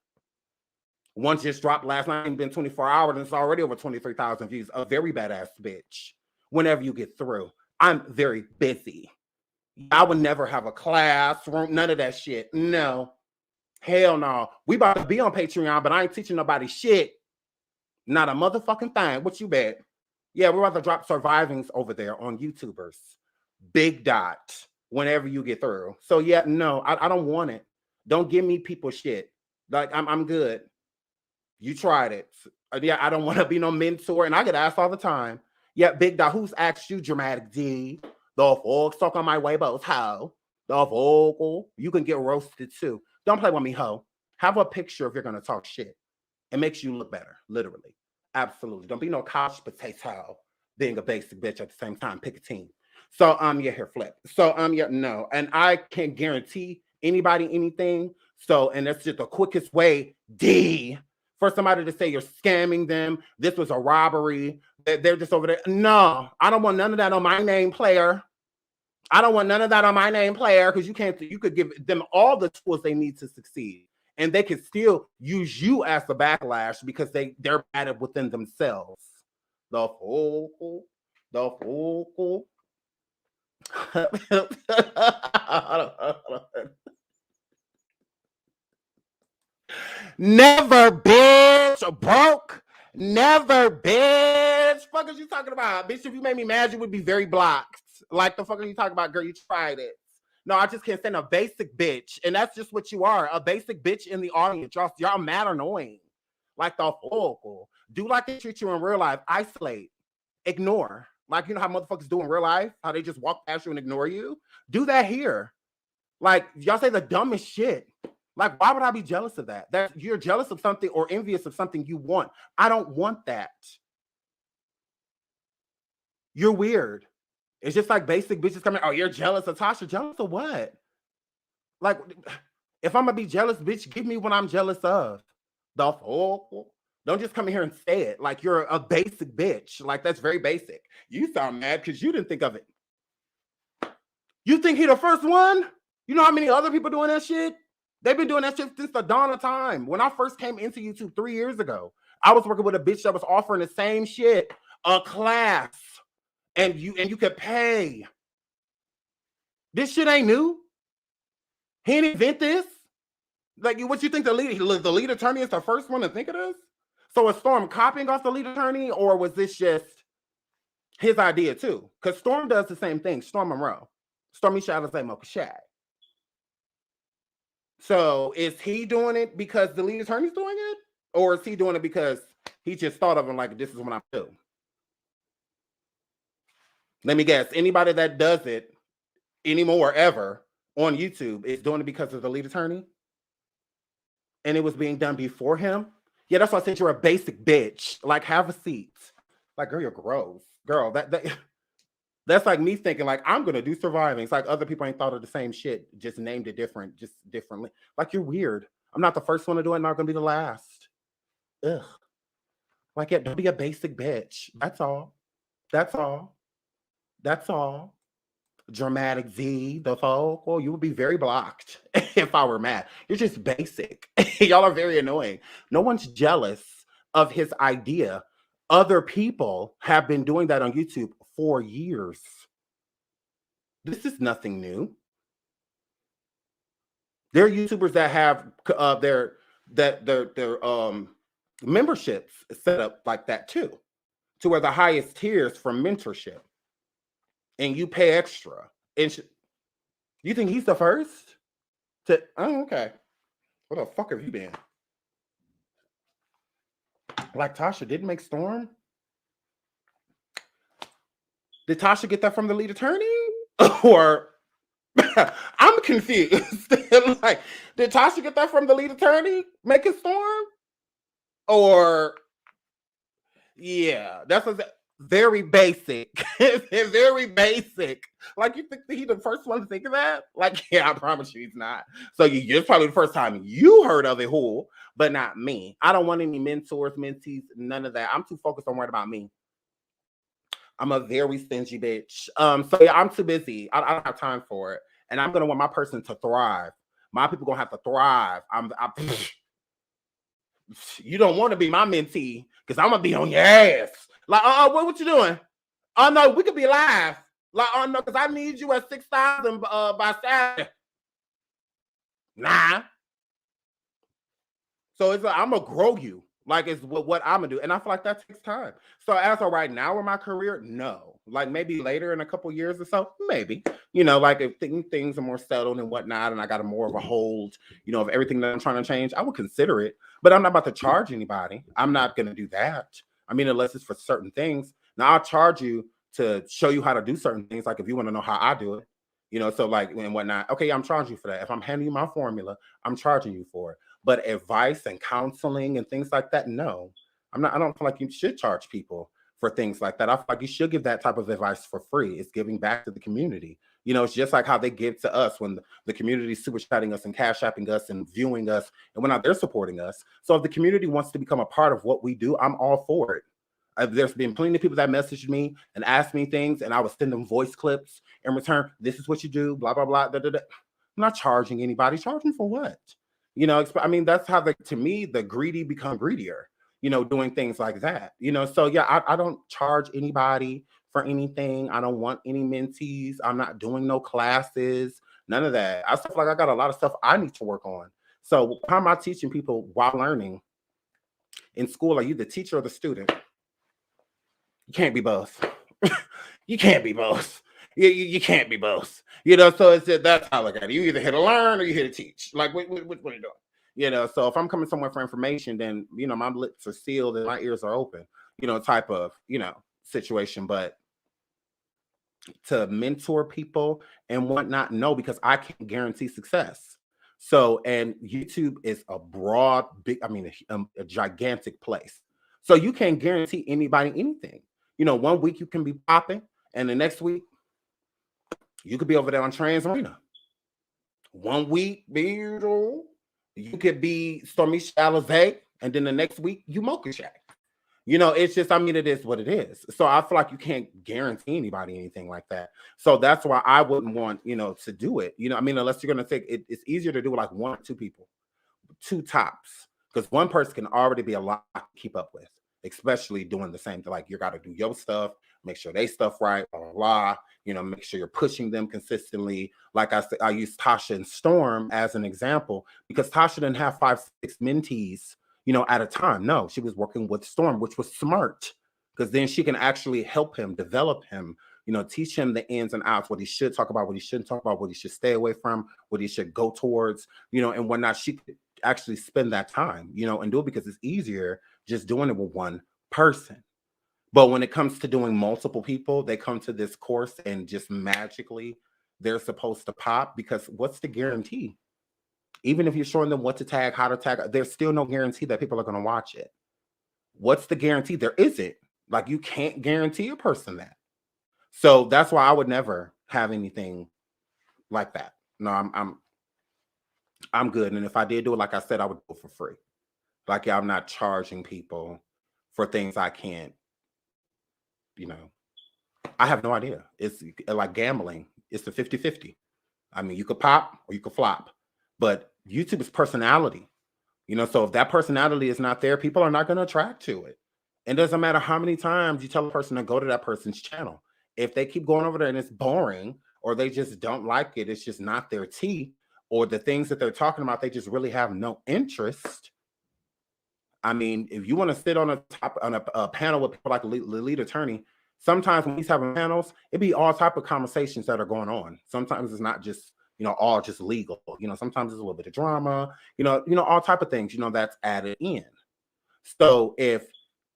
One just dropped last night, it's been 24 hours, and it's already over 23,000 views. A very badass bitch. Whenever you get through, I'm very busy. I would never have a classroom, none of that shit. No. Hell no. We about to be on Patreon, but I ain't teaching nobody shit. Not a motherfucking thing. What you bet? Yeah, we're about to drop survivings over there on YouTubers. Big dot. Whenever you get through. So yeah, no, I don't want it. Don't give me people shit. Like, I'm good. You tried it. Yeah, I don't want to be no mentor. And I get asked all the time. Yeah, big dot, who's asked you, Dramatic D? The folks talk on my way, but how? The vocal. You can get roasted too. Don't play with me, ho. Have a picture if you're going to talk shit. It makes you look better, literally. Absolutely. Don't be no couch potato being a basic bitch at the same time. Pick a team. So, yeah, here, flip. So, yeah, no. And I can't guarantee anybody anything. So, and that's just the quickest way, D, for somebody to say you're scamming them. This was a robbery. They're just over there. No, I don't want none of that on my name, player. I don't want none of that on my name, player, because you could give them all the tools they need to succeed. And they could still use you as the backlash because they're bad at within themselves. The focal. Never, bitch. Broke. Never, bitch. Fuck is you talking about? Bitch, if you made me mad, you would be very blocked. Like the fuck are you talking about, girl? You tried it. No, I just can't stand a basic bitch. And that's just what you are. A basic bitch in the audience. Y'all mad annoying. Like the vocal. Do like they treat you in real life. Isolate. Ignore. Like, you know how motherfuckers do in real life? How they just walk past you and ignore you? Do that here. Like, y'all say the dumbest shit. Like, why would I be jealous of that? That you're jealous of something or envious of something you want. I don't want that. You're weird. It's just like basic bitches coming, oh, you're jealous of Tasha. Jealous of what? Like, if I'm going to be jealous, bitch, give me what I'm jealous of. The fuck? Don't just come in here and say it like you're a basic bitch. Like, that's very basic. You sound mad because you didn't think of it. You think he the first one? You know how many other people doing that shit? They've been doing that shit since the dawn of time. When I first came into YouTube 3 years ago, I was working with a bitch that was offering the same shit, a class, and you could pay. This shit ain't new. He didn't invent this. Like, what you think the lead attorney is the first one to think of this? So is Storm copying off the lead attorney, or was this just his idea too? Because Storm does the same thing. Storm Monroe. Stormy Shadows Mocha Shad. So is he doing it because the lead attorney's doing it? Or is he doing it because he just thought of him like, this is what I'm doing? Let me guess. Anybody that does it anymore ever on YouTube is doing it because of the lead attorney? And it was being done before him? Yeah, that's why I said you're a basic bitch. Like, have a seat. Like, girl, you're gross. Girl, that's like me thinking, like, I'm going to do surviving. It's like other people ain't thought of the same shit, just named it differently. Like, you're weird. I'm not the first one to do it, not going to be the last. Ugh. Like, yeah, don't be a basic bitch. That's all. That's all. That's all. Dramatic Z, the folk. Well, you would be very blocked if I were mad. You're just basic. Y'all are very annoying. No one's jealous of his idea. Other people have been doing that on YouTube for years. This is nothing new. There are YouTubers that have their memberships set up like that too, to where the highest tiers from mentorship, and you pay extra. And you think he's the first to? Oh, okay. What the fuck have you been? Like Tasha didn't make Storm. Did Tasha get that from the lead attorney? Or I'm confused. Like, did Tasha get that from the lead attorney making Storm? Or yeah, that's very basic. Very basic. Like, you think he's the first one to think of that? Like, yeah, I promise you he's not. So it's probably the first time you heard of it, but not me. I don't want any mentors, mentees, none of that. I'm too focused on worrying about me. I'm a very stingy bitch. So yeah, I'm too busy. I don't have time for it. And I'm gonna want my person to thrive. My people gonna have to thrive. You don't want to be my mentee because I'm gonna be on your ass. Like, what you doing? Oh no, we could be live. Like, oh no, because I need you at 6,000 by Saturday. Nah. So it's like, I'm gonna grow you. Like, it's what I'm gonna do. And I feel like that takes time. So as of right now in my career, no. Like, maybe later in a couple years or so, maybe. You know, like if things are more settled and whatnot, and I got more of a hold, you know, of everything that I'm trying to change, I would consider it. But I'm not about to charge anybody. I'm not gonna do that. I mean, unless it's for certain things. Now I'll charge you to show you how to do certain things. Like if you want to know how I do it, you know, so like and whatnot. Okay, I'm charging you for that. If I'm handing you my formula, I'm charging you for it. But advice and counseling and things like that, no. I don't feel like you should charge people for things like that. I feel like you should give that type of advice for free. It's giving back to the community. You know, it's just like how they give to us when the community is super chatting us and cash apping us and viewing us, and when they're supporting us. So if the community wants to become a part of what we do, I'm all for it. There's been plenty of people that messaged me and asked me things, and I would send them voice clips in return. This is what you do, blah, blah, blah. Da, da, da. I'm not charging anybody. Charging for what? You know, I mean, that's how to me, the greedy become greedier, you know, doing things like that, you know. So yeah, I don't charge anybody for anything. I don't want any mentees. I'm not doing no classes, none of that. I feel like I got a lot of stuff I need to work on. So how am I teaching people while learning? In school, are you the teacher or the student? You can't be both. You can't be both. You can't be both. You know, so that's how I look at it. You either here to learn or you here to teach. Like, what are you doing? You know, so if I'm coming somewhere for information, then, you know, my lips are sealed and my ears are open, you know, type of, you know, situation. But to mentor people and whatnot, no, because I can't guarantee success. So, and YouTube is a broad, big, I mean, a gigantic place. So you can't guarantee anybody anything. You know, one week you can be popping, and the next week you could be over there on Trans Arena. One week, you could be Stormy Alizé, and then the next week you Mocha Shack. You know, it's just, I mean, it is what it is. So I feel like you can't guarantee anybody anything like that. So that's why I wouldn't want, you know, to do it. You know, I mean, unless you're going to take it, it's easier to do it like 1 or 2 people, 2 tops, because one person can already be a lot to keep up with, especially doing the same thing. Like, you got to do your stuff, make sure they stuff right, blah, blah, blah. You know, make sure you're pushing them consistently. Like I said, I use Tasha and Storm as an example because Tasha didn't have 5, 6 mentees, you know, at a time. No, she was working with Storm, which was smart, because then she can actually help him, develop him, you know, teach him the ins and outs, what he should talk about, what he shouldn't talk about, what he should stay away from, what he should go towards, you know, and whatnot. She could actually spend that time, you know, and do it because it's easier just doing it with one person. But when it comes to doing multiple people, they come to this course and just magically they're supposed to pop, because what's the guarantee? Even if you're showing them what to tag, how to tag, there's still no guarantee that people are going to watch it. What's the guarantee? There isn't. Like, you can't guarantee a person that. So that's why I would never have anything like that. No, I'm good. And if I did do it, like I said, I would do it for free. Like, I'm not charging people for things I can't, you know, I have no idea. It's like gambling. It's the 50-50. I mean, you could pop or you could flop, but YouTube is personality, you know, so if that personality is not there, people are not going to attract to it. It doesn't matter how many times you tell a person to go to that person's channel. If they keep going over there and it's boring, or they just don't like it, it's just not their tea, or the things that they're talking about, they just really have no interest. I mean, if you want to sit on a panel with people like the lead attorney, sometimes when he's having panels, it'd be all type of conversations that are going on. Sometimes it's not just, you know, all just legal. You know, sometimes there's a little bit of drama, you know, all type of things, you know, that's added in. So if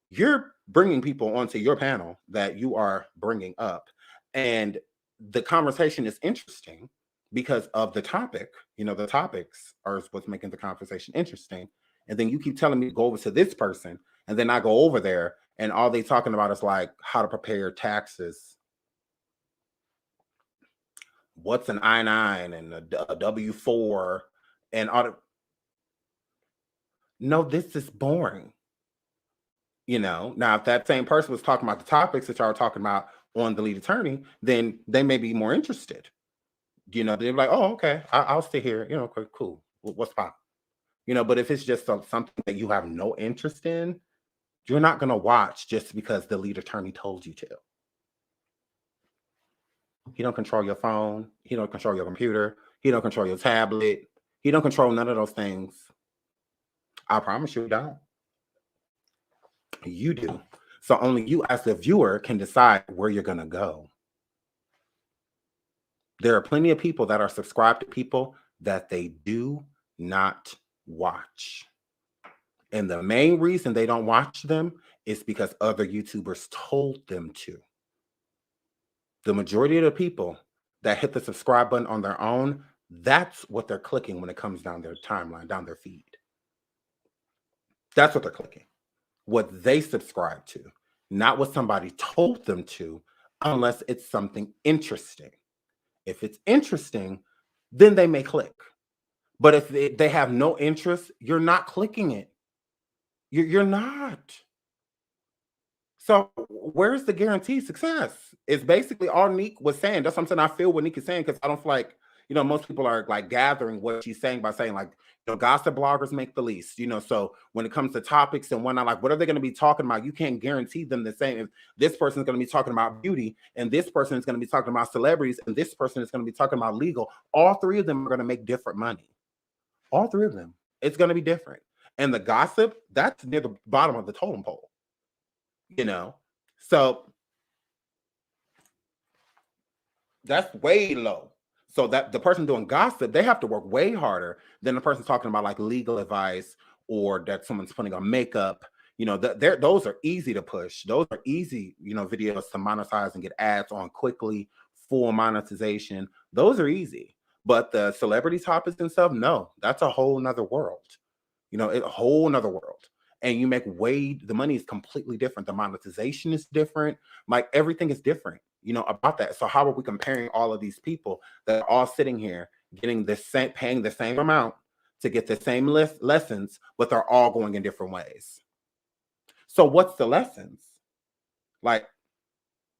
you're bringing people onto your panel that you are bringing up, and the conversation is interesting because of the topic, you know, the topics are what's making the conversation interesting. And then you keep telling me to go over to this person, and then I go over there, and all they talking about is like how to prepare your taxes, what's an I-9 and a W-4, and all the, no, this is boring. You know, now if that same person was talking about the topics that y'all are talking about on the lead attorney, then they may be more interested. You know, they're like, oh, okay, I'll stay here. You know, okay, cool. What's pop? You know, but if it's just something that you have no interest in, you're not going to watch just because the lead attorney told you to. He don't control your phone. He don't control your computer. He don't control your tablet. He don't control none of those things. I promise you, he don't. You do. So only you as the viewer can decide where you're going to go. There are plenty of people that are subscribed to people that they do not watch. And the main reason they don't watch them is because other YouTubers told them to. The majority of the people that hit the subscribe button on their own, that's what they're clicking when it comes down their timeline, down their feed. That's what they're clicking. What they subscribe to, not what somebody told them to, unless it's something interesting. If it's interesting, then they may click. But if they have no interest, you're not clicking it. You're not. So where's the guaranteed success? It's basically all Nique was saying. That's what I'm saying. I feel what Nique is saying, because I don't feel like you know, most people are like gathering what she's saying by saying like, you know, gossip bloggers make the least, you know. So when it comes to topics and whatnot, like what are they going to be talking about? You can't guarantee them the same. If this person is going to be talking about beauty and this person is going to be talking about celebrities and this person is going to be talking about legal, all three of them are going to make different money. All three of them. It's going to be different. And the gossip, that's near the bottom of the totem pole, you know. So that's way low. So that the person doing gossip, they have to work way harder than the person talking about like legal advice or that someone's putting on makeup. You know, those are easy to push. Those are easy, you know, videos to monetize and get ads on quickly, full monetization. Those are easy. But the celebrity topics and stuff, no, that's a whole nother world. You know, a whole nother world. And you make the money is completely different. The monetization is different. Like everything is different, you know, about that. So how are we comparing all of these people that are all sitting here getting the same, paying the same amount to get the same lessons, but they're all going in different ways? So what's the lessons? Like,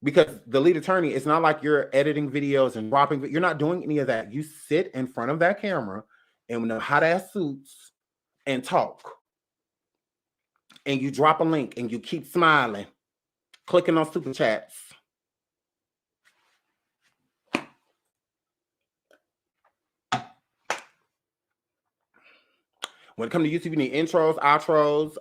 because the lead attorney, it's not like you're editing videos and dropping, you're not doing any of that. You sit in front of that camera in the hot ass suits and talk. And you drop a link and you keep smiling, clicking on super chats. When it comes to YouTube, you need intros, outros,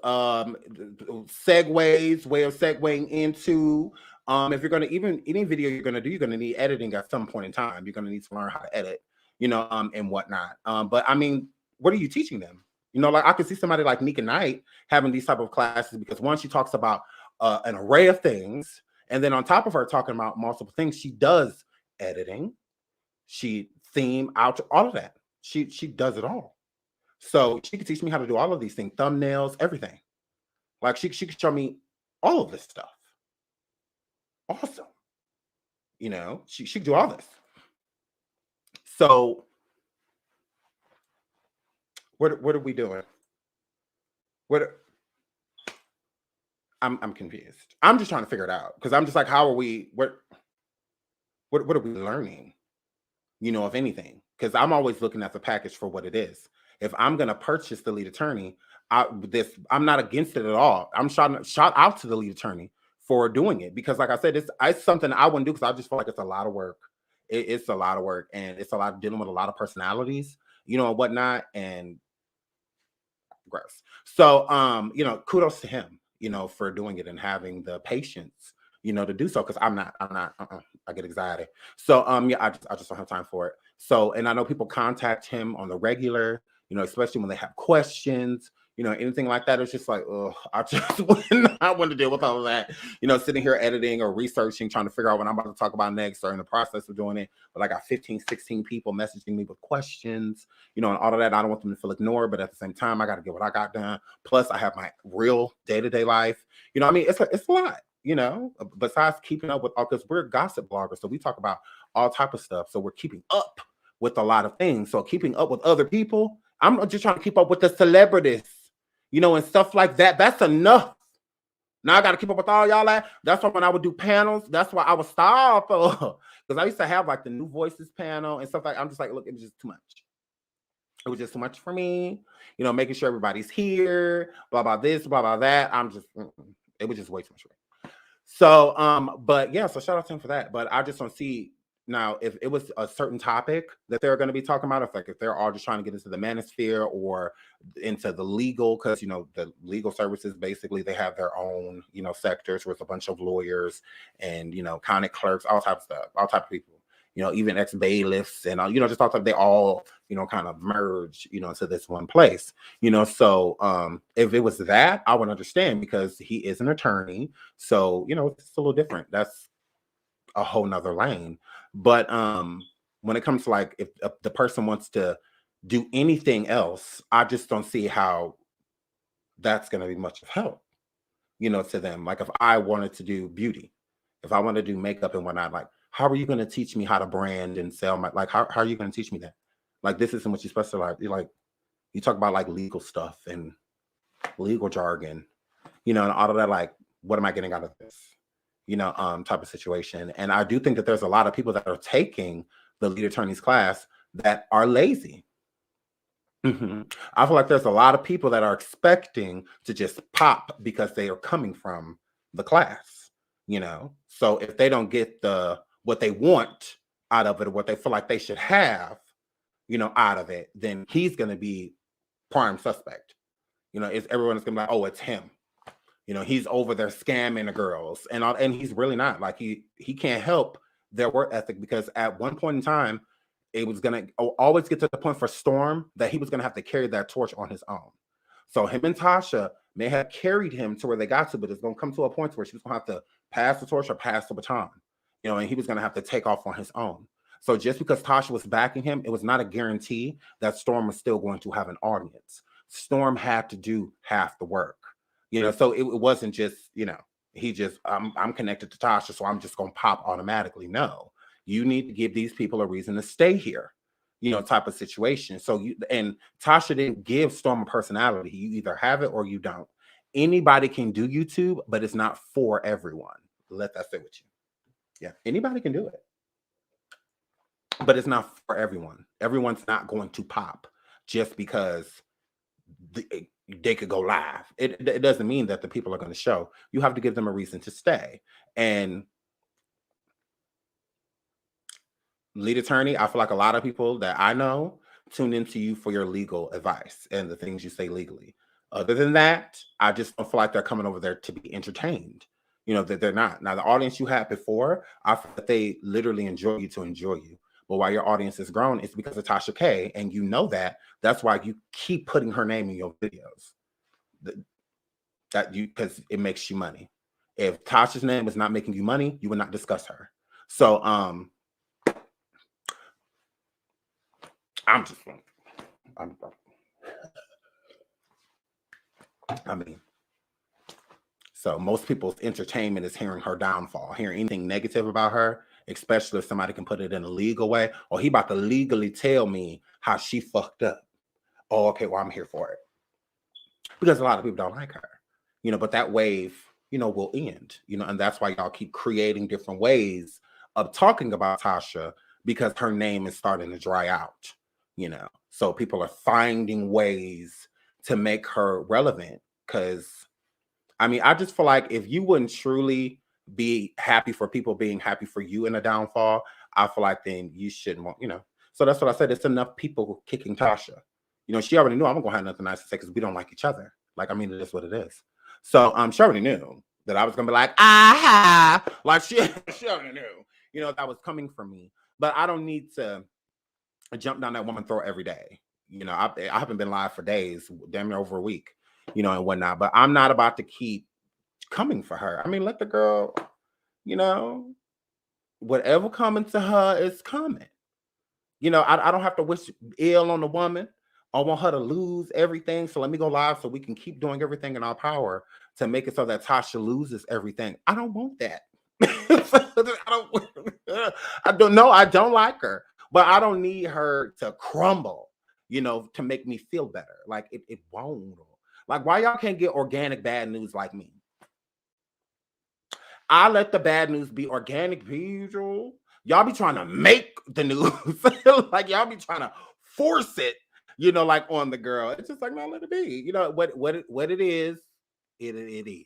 segues, way of segueing into. If you're going to, even any video you're going to do, you're going to need editing at some point in time. You're going to need to learn how to edit, you know, and whatnot. But I mean, what are you teaching them? You know, like I could see somebody like Nique and Nite having these type of classes because one, she talks about an array of things. And then on top of her talking about multiple things, she does editing, she theme, out, all of that. She does it all. So she could teach me how to do all of these things, thumbnails, everything. Like she could show me all of this stuff. Awesome. You know, she could do all this. So what are we doing? I'm confused. I'm just trying to figure it out because I'm just like, how are we? What are we learning? You know, if anything, because I'm always looking at the package for what it is. If I'm gonna purchase the lead attorney, I'm not against it at all. I'm shout out to the lead attorney for doing it because, like I said, it's something I wouldn't do because I just feel like it's a lot of work. It's a lot of work and it's a lot of dealing with a lot of personalities, you know, and whatnot, and gross. So, you know, kudos to him, you know, for doing it and having the patience, you know, to do so. Cause I'm not, I get anxiety. So, yeah, I just don't have time for it. So, and I know people contact him on the regular, you know, especially when they have questions, you know, anything like that. It's just like, oh, I just wouldn't want to deal with all of that, you know, sitting here editing or researching, trying to figure out what I'm about to talk about next or in the process of doing it. But I got 15, 16 people messaging me with questions, you know, and all of that. I don't want them to feel ignored, but at the same time, I got to get what I got done. Plus I have my real day-to-day life. You know, I mean, it's a lot, you know, besides keeping up with all, because we're gossip bloggers. So we talk about all type of stuff. So we're keeping up with a lot of things. So keeping up with other people, I'm just trying to keep up with the celebrities, you know, and stuff like that. That's enough. Now I got to keep up with all y'all. That's why when I would do panels, that's why I would stop. Because I used to have like the New Voices panel and stuff like. I'm just like, look, it was just too much. It was just too much for me. You know, making sure everybody's here, blah, blah, this, blah, blah, that. It was just way too much for me. So, but yeah, so shout out to him for that. But I just don't see now if it was a certain topic that they're going to be talking about, if they're all just trying to get into the manosphere or into the legal, because, you know, the legal services, basically, they have their own, you know, sectors with a bunch of lawyers and, you know, county clerks, all types of stuff, all types of people, you know, even ex-bailiffs and, you know, just all type, they all, you know, kind of merge, you know, into this one place, you know. So if it was that, I would understand because he is an attorney. So, you know, it's a little different. That's a whole nother lane. But when it comes to like if the person wants to do anything else, I just don't see how that's going to be much of help, you know, to them. Like if I wanted to do beauty, if I want to do makeup and whatnot, like how are you going to teach me how to brand and sell my, like how are you going to teach me that? Like this isn't what you're supposed to like. You're like, you talk about like legal stuff and legal jargon, you know, and all of that. Like, what am I getting out of this? You know, type of situation. And I do think that there's a lot of people that are taking the lead attorney's class that are lazy. I feel like there's a lot of people that are expecting to just pop because they are coming from the class, you know? So if they don't get what they want out of it, or what they feel like they should have, you know, out of it, then he's going to be prime suspect. You know, everyone's going to be like, oh, it's him. You know, he's over there scamming the girls, and he's really not. Like he can't help their work ethic, because at one point in time, it was gonna always get to the point for Storm that he was gonna have to carry that torch on his own. So him and Tasha may have carried him to where they got to, but it's gonna come to a point where she was gonna have to pass the torch or pass the baton, you know, and he was gonna have to take off on his own. So just because Tasha was backing him, it was not a guarantee that Storm was still going to have an audience. Storm had to do half the work. You know, so it wasn't just, you know, he just, I'm connected to Tasha, so I'm just going to pop automatically. No, you need to give these people a reason to stay here, you know, type of situation. So and Tasha didn't give Storm a personality. You either have it or you don't. Anybody can do YouTube, but it's not for everyone. Let that sit with you. Yeah, anybody can do it, but it's not for everyone. Everyone's not going to pop just because they could go live. It doesn't mean that the people are going to show. You have to give them a reason to stay. And lead attorney, I feel like a lot of people that I know tune into you for your legal advice and the things you say legally. Other than that, I just don't feel like they're coming over there to be entertained. You know, that they're not. Now, the audience you had before, I feel that they literally enjoy you to enjoy you. But why your audience has grown, it's because of Tasha K, and you know that. That's why you keep putting her name in your videos. Because it makes you money. If Tasha's name is not making you money, you would not discuss her. So I mean, so most people's entertainment is hearing her downfall, hearing anything negative about her, especially if somebody can put it in a legal way. Or he about to legally tell me how she fucked up. Oh, okay, well, I'm here for it. Because a lot of people don't like her, you know, but that wave, you know, will end, you know, and that's why y'all keep creating different ways of talking about Tasha, because her name is starting to dry out, you know. So people are finding ways to make her relevant, because I mean, I just feel like if you wouldn't truly be happy for people being happy for you in a downfall, I feel like then you shouldn't want, you know. So that's what I said. It's enough people kicking Tasha. You know, she already knew I'm gonna have nothing nice to say because we don't like each other. Like, I mean, it is what it is. So she already knew that I was gonna be like, like she already knew, you know, that was coming from me. But I don't need to jump down that woman's throat every day. You know, I haven't been live for days, damn near over a week, you know, and whatnot. But I'm not about to keep coming for her. I mean, let the girl, you know, whatever coming to her is coming. You know, I don't have to wish ill on the woman. I want her to lose everything. So let me go live so we can keep doing everything in our power to make it so that Tasha loses everything. I don't want that. I don't like her, but I don't need her to crumble, you know, to make me feel better. Like it won't. Like, why y'all can't get organic bad news like me? I let the bad news be organic, people. Y'all be trying to make the news. Like, y'all be trying to force it, you know, like on the girl. It's just like, no, let it be. You know, what it is, it is.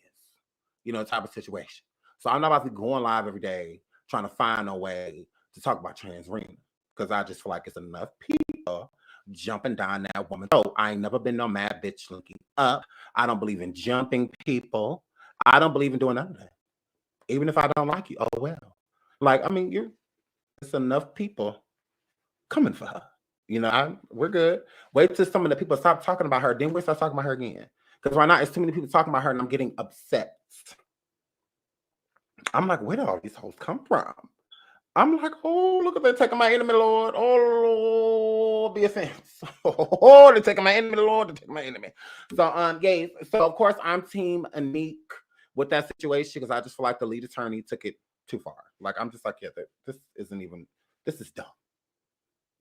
You know, type of situation. So I'm not about to be going live every day trying to find a way to talk about transrena, because I just feel like it's enough people jumping down that woman. Oh, I ain't never been no mad bitch looking up. I don't believe in jumping people. I don't believe in doing none of that. Even if I don't like you, oh well. Like, I mean, it's enough people coming for her. You know, we're good. Wait till some of the people stop talking about her, then we'll start talking about her again. Because right now, it's too many people talking about her, and I'm getting upset. I'm like, where did all these hoes come from? I'm like, oh, look at them taking my enemy, Lord. Oh, be offense. Oh, they're taking my enemy, Lord. They're taking my enemy. So, yeah. So, of course, I'm team Nique with that situation, because I just feel like the lead attorney took it too far. Like, I'm just like, yeah, this is dumb.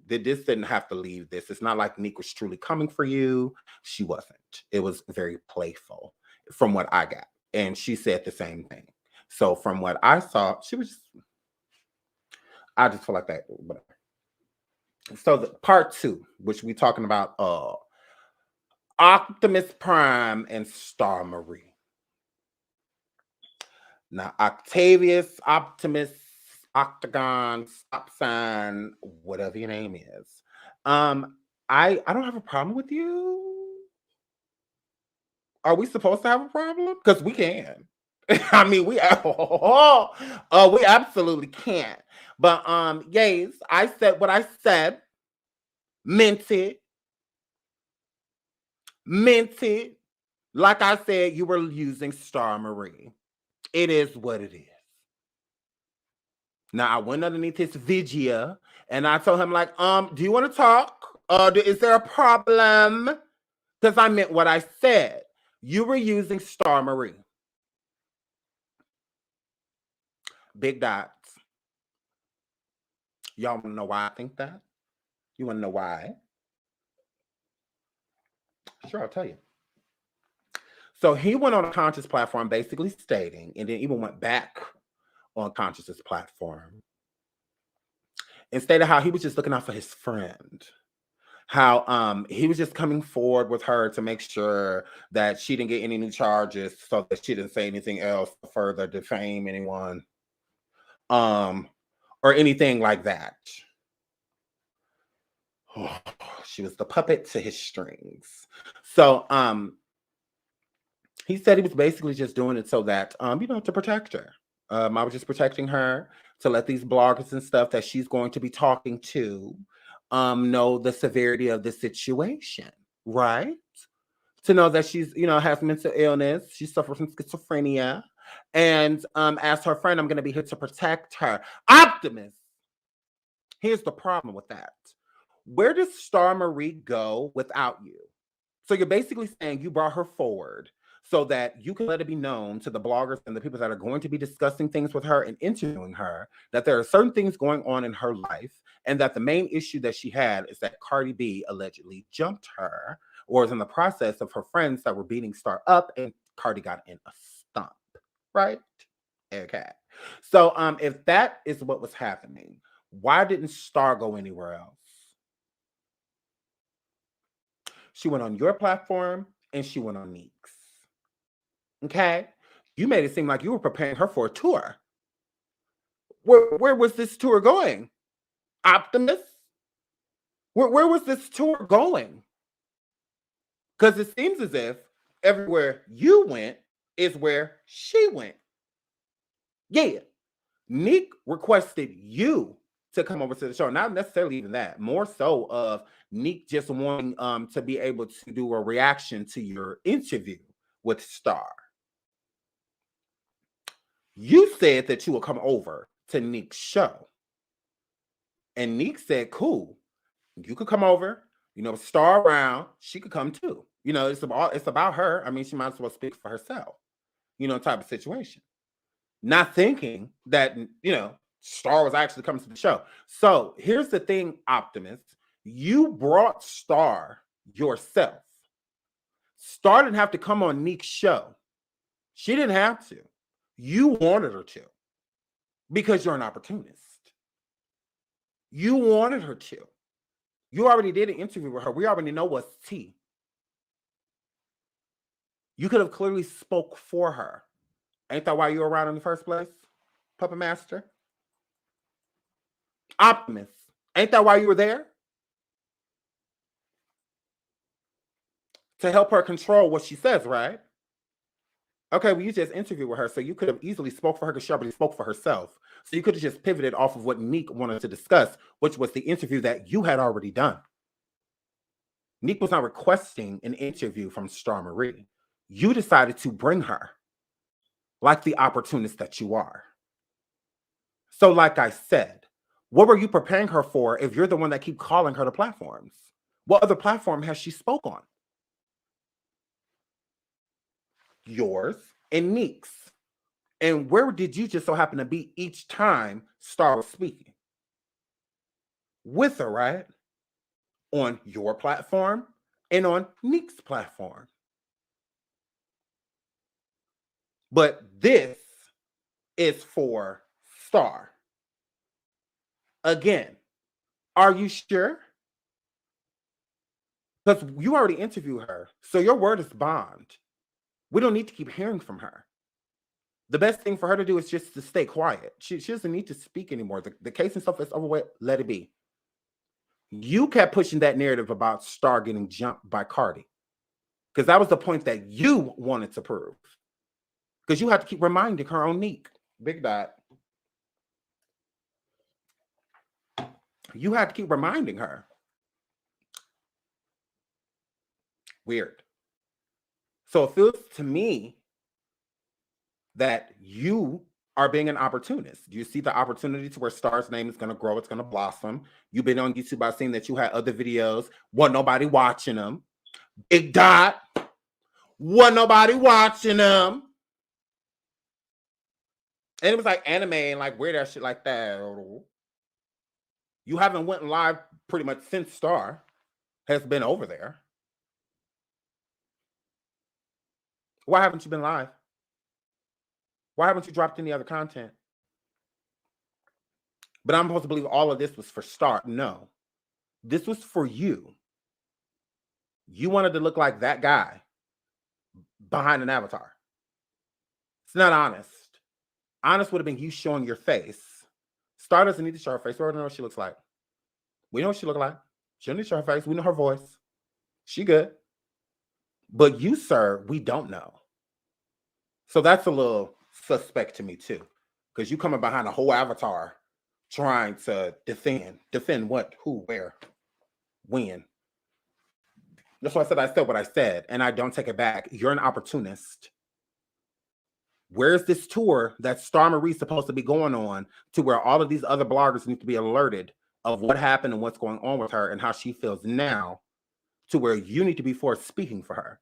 This didn't have to leave this. It's not like Nique was truly coming for you. She wasn't. It was very playful from what I got. And she said the same thing. So from what I saw, she was just, I just feel like that, whatever. So the part 2, which we talking about Optimus Prime and Star Marie. Now, Octavious, Optimus, Octagon, Stop Sign, whatever your name is. I don't have a problem with you. Are we supposed to have a problem? Because we can. I mean, we absolutely can't. But yes, I said what I said. Meant it. Like I said, you were using Star Marie. It is what it is. Now I went underneath his video and I told him, like, do you want to talk? Is there a problem? Because I meant what I said. You were using Star Marie. Big dots. Y'all want to know why I think that? You want to know why? Sure, I'll tell you. So he went on a conscious platform basically stating, and then even went back on consciousness platform and stated how he was just looking out for his friend. How he was just coming forward with her to make sure that she didn't get any new charges, so that she didn't say anything else to further defame anyone. Or anything like that. Oh, she was the puppet to his strings. So he said he was basically just doing it so that to protect her. I was just protecting her to let these bloggers and stuff that she's going to be talking to know the severity of the situation, right? To know that she's, has mental illness, she suffers from schizophrenia, and as her friend, I'm going to be here to protect her. Optimus. Here's the problem with that. Where does Star Marie go without you? So you're basically saying you brought her forward so that you can let it be known to the bloggers and the people that are going to be discussing things with her and interviewing her that there are certain things going on in her life, and that the main issue that she had is that Cardi B allegedly jumped her, or is in the process of her friends that were beating Star up, and Cardi got in a stump, right? Okay. So if that is what was happening, why didn't Star go anywhere else? She went on your platform and she went on Nique's. Okay? You made it seem like you were preparing her for a tour. Where was this tour going? Optimus? Where was this tour going? Because it seems as if everywhere you went is where she went. Yeah. Nique requested you to come over to the show. Not necessarily even that. More so of Nique just wanting to be able to do a reaction to your interview with Star. You said that you would come over to Nique's show. And Nique said, cool. You could come over. Star around. She could come too. It's about her. I mean, she might as well speak for herself. Type of situation. Not thinking that, Star was actually coming to the show. So here's the thing, Optimus. You brought Star yourself. Star didn't have to come on Nique's show. She didn't have to. You wanted her to. Because you're an opportunist. You wanted her to. You already did an interview with her. We already know what's tea. You could have clearly spoke for her. Ain't that why you were around in the first place, Puppet Master? Optimus. Ain't that why you were there? To help her control what she says, right? Okay, well, you just interviewed with her, so you could have easily spoke for her because she already spoke for herself. So you could have just pivoted off of what Nique wanted to discuss, which was the interview that you had already done. Nique was not requesting an interview from Star Marie. You decided to bring her, like the opportunist that you are. So like I said, what were you preparing her for if you're the one that keep calling her to platforms? What other platform has she spoke on? Yours and Nique's. And where did you just so happen to be each time Star was speaking? With her, right? On your platform and on Nique's platform. But this is for Star. Again, Are you sure? Because you already interviewed her. So your word is bond. We don't need to keep hearing from her. The best thing for her to do is just to stay quiet. She doesn't need to speak anymore. The case and stuff is over with. Let it be. You kept pushing that narrative about Star getting jumped by Cardi. Because that was the point that you wanted to prove. Because you had to keep reminding her on Nique. Big dot. You had to keep reminding her. Weird. So it feels to me that you are being an opportunist. You see the opportunity to where Star's name is going to grow. It's going to blossom. You've been on YouTube by seeing that you had other videos. Wasn't nobody watching them. Big dot. Wasn't nobody watching them. And it was like anime and like weird ass shit like that. You haven't went live pretty much since Star has been over there. Why haven't you been live? Why haven't you dropped any other content? But I'm supposed to believe all of this was for Star. No. This was for you. You wanted to look like that guy behind an avatar. It's not honest. Honest would have been you showing your face. Star doesn't need to show her face. We already know what she looks like. We know what she looks like. She don't need to show her face. We know her voice. She good. But you, sir, we don't know. So that's a little suspect to me too. Because you coming behind a whole avatar trying to defend what, who, where, when. That's why I said what I said, and I don't take it back. You're an opportunist. Where's this tour that Star Marie's supposed to be going on to where all of these other bloggers need to be alerted of what happened and what's going on with her and how she feels now, to where you need to be forced speaking for her?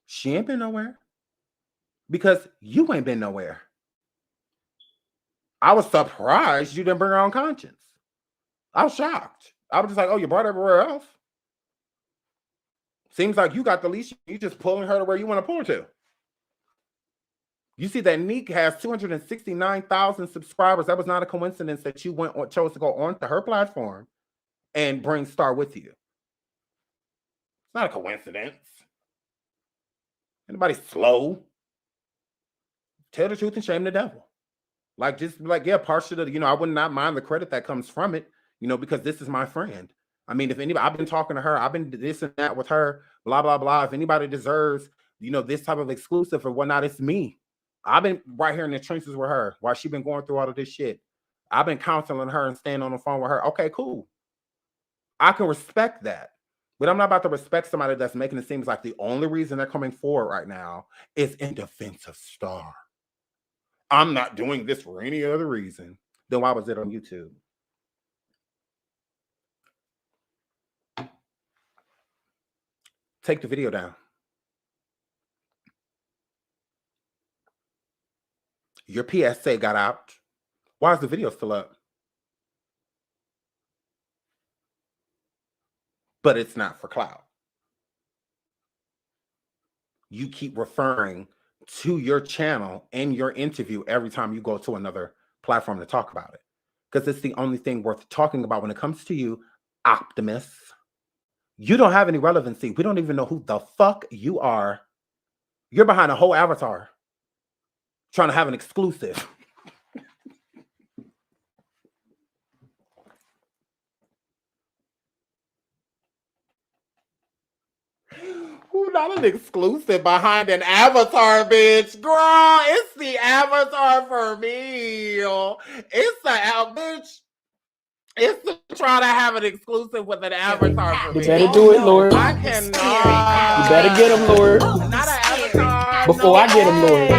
She ain't been nowhere. Because you ain't been nowhere. I was surprised you didn't bring her on conscience. I was shocked. I was just like, oh, you brought her everywhere else? Seems like you got the leash. You just pulling her to where you want to pull her to. You see that Nique has 269,000 subscribers. That was not a coincidence that you chose to go onto her platform and bring Star with you. It's not a coincidence. Anybody slow? Tell the truth and shame the devil. Like, just like, yeah, partial to, I would not mind the credit that comes from it, because this is my friend. I mean, if anybody, I've been talking to her, I've been this and that with her, blah, blah, blah. If anybody deserves, this type of exclusive or whatnot, it's me. I've been right here in the trenches with her while she's been going through all of this shit. I've been counseling her and staying on the phone with her. Okay, cool. I can respect that. But I'm not about to respect somebody that's making it seem like the only reason they're coming forward right now is in defense of Star. I'm not doing this for any other reason. Then why was it on YouTube? Take the video down. Your PSA got out. Why is the video still up? But it's not for clout. You keep referring to your channel and your interview every time you go to another platform to talk about it. Because it's the only thing worth talking about when it comes to you, Optimus. You don't have any relevancy. We don't even know who the fuck you are. You're behind a whole avatar trying to have an exclusive. Who not an exclusive behind an avatar, bitch? Girl, it's the avatar for me. It's the bitch. It's to try to have an exclusive with an avatar for me. You better do it, Lord. I cannot. You better get him, Lord. Not an avatar. Before I get him, Lord.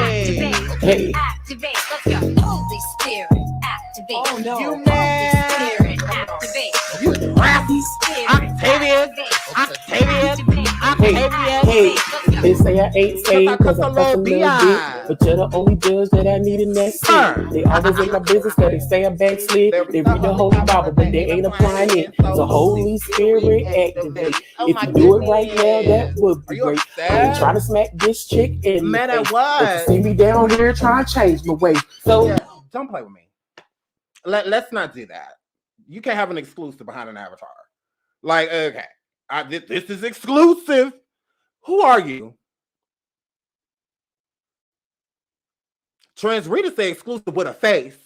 Hey. Activate. Let's go. Holy Spirit. Activate. Oh, no. You Holy mad. Spirit. Activate. You crappy. Octavious. Hey, they say I ain't saved because I fuck a little bit, but you're the only judge that I need in that seat. They always in my business because they say I backslid. They read the Holy Bible, but they ain't applying it. So Holy Spirit, activate. If you do it right now, that would be great. I'm trying to smack this chick in the face. But you see me down here trying to change my way. So don't play with me. Let's not do that. You can't have an exclusive behind an avatar. Like, okay, this is exclusive. Who are you? Trans Rita say exclusive with a face.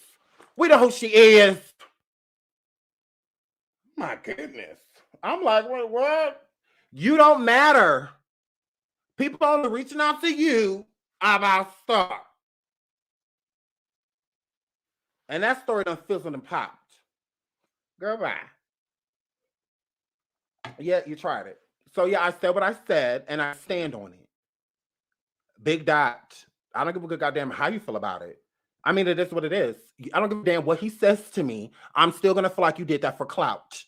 We know who she is. My goodness. I'm like, wait, what? You don't matter. People only reaching out to you about Star. And that story done fizzled and popped. Girl, bye. Yeah, you tried it. So yeah, I said what I said, and I stand on it. Big Dot. I don't give a good goddamn how you feel about it. I mean, it is what it is. I don't give a damn what he says to me. I'm still gonna feel like you did that for clout.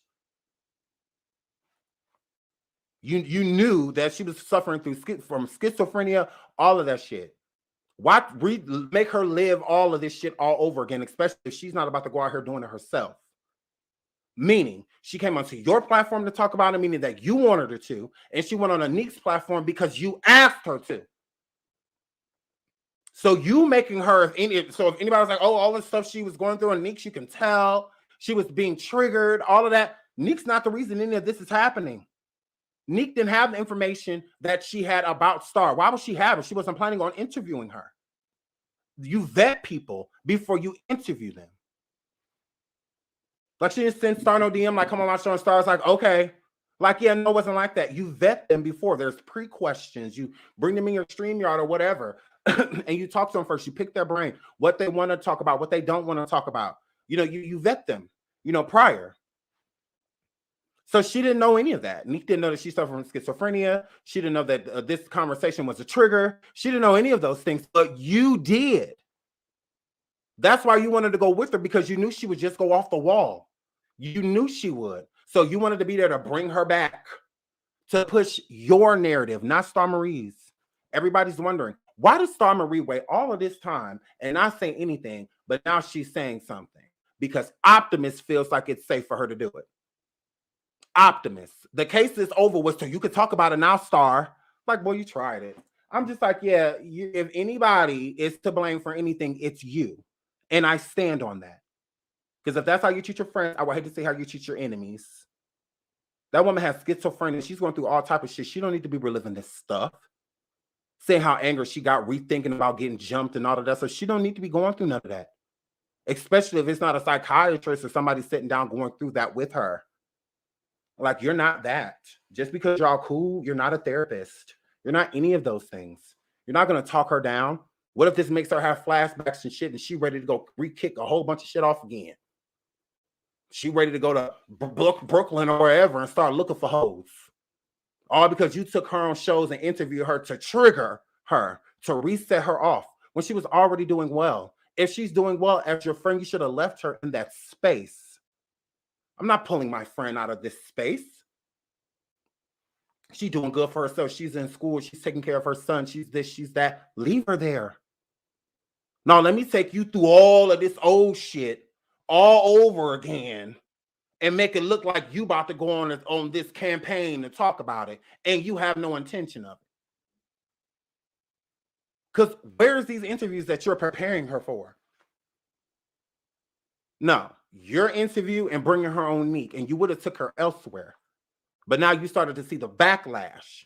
You knew that she was suffering from schizophrenia, all of that shit. Why make her live all of this shit all over again, especially if she's not about to go out here doing it herself? Meaning, she came onto your platform to talk about it, meaning that you wanted her to, and she went on a Nique's platform because you asked her to. So you making her, if anybody was like, oh, all this stuff she was going through on Nique, you can tell she was being triggered, all of that. Nique's not the reason any of this is happening. Nique didn't have the information that she had about Star. Why would she have it? She wasn't planning on interviewing her. You vet people before you interview them. Like she didn't send Star no DM, like, come on my show, and Star's like, okay. Like, yeah, no, it wasn't like that. You vet them before. There's pre-questions. You bring them in your StreamYard or whatever, and you talk to them first. You pick their brain, what they want to talk about, what they don't want to talk about. You know, you vet them, prior. So she didn't know any of that. Nique didn't know that she suffered from schizophrenia. She didn't know that this conversation was a trigger. She didn't know any of those things, but you did. That's why you wanted to go with her, because you knew she would just go off the wall. You knew she would. So you wanted to be there to bring her back, to push your narrative, not Star Marie's. Everybody's wondering, why does Star Marie wait all of this time and not say anything, but now she's saying something? Because Optimus feels like it's safe for her to do it. Optimus. The case is over with, so you could talk about it now, Star. Like, boy, you tried it. I'm just like, yeah, if anybody is to blame for anything, it's you. And I stand on that. Because if that's how you treat your friends, I would hate to see how you treat your enemies. That woman has schizophrenia. She's going through all type of shit. She don't need to be reliving this stuff. Saying how angry she got, rethinking about getting jumped and all of that. So she don't need to be going through none of that. Especially if it's not a psychiatrist or somebody sitting down going through that with her. Like, you're not that. Just because y'all cool, you're not a therapist. You're not any of those things. You're not going to talk her down. What if this makes her have flashbacks and shit and she ready to go re-kick a whole bunch of shit off again? She ready to go to Brooklyn or wherever and start looking for hoes. All because you took her on shows and interviewed her to trigger her, to reset her off when she was already doing well. If she's doing well as your friend, you should have left her in that space. I'm not pulling my friend out of this space. She's doing good for herself. She's in school. She's taking care of her son. She's this, she's that. Leave her there. Now, let me take you through all of this old shit all over again and make it look like you about to go on this campaign and talk about it, and you have no intention of it. Because where's these interviews that you're preparing her for? No, your interview and bringing her on Nique, and you would have took her elsewhere. But now you started to see the backlash.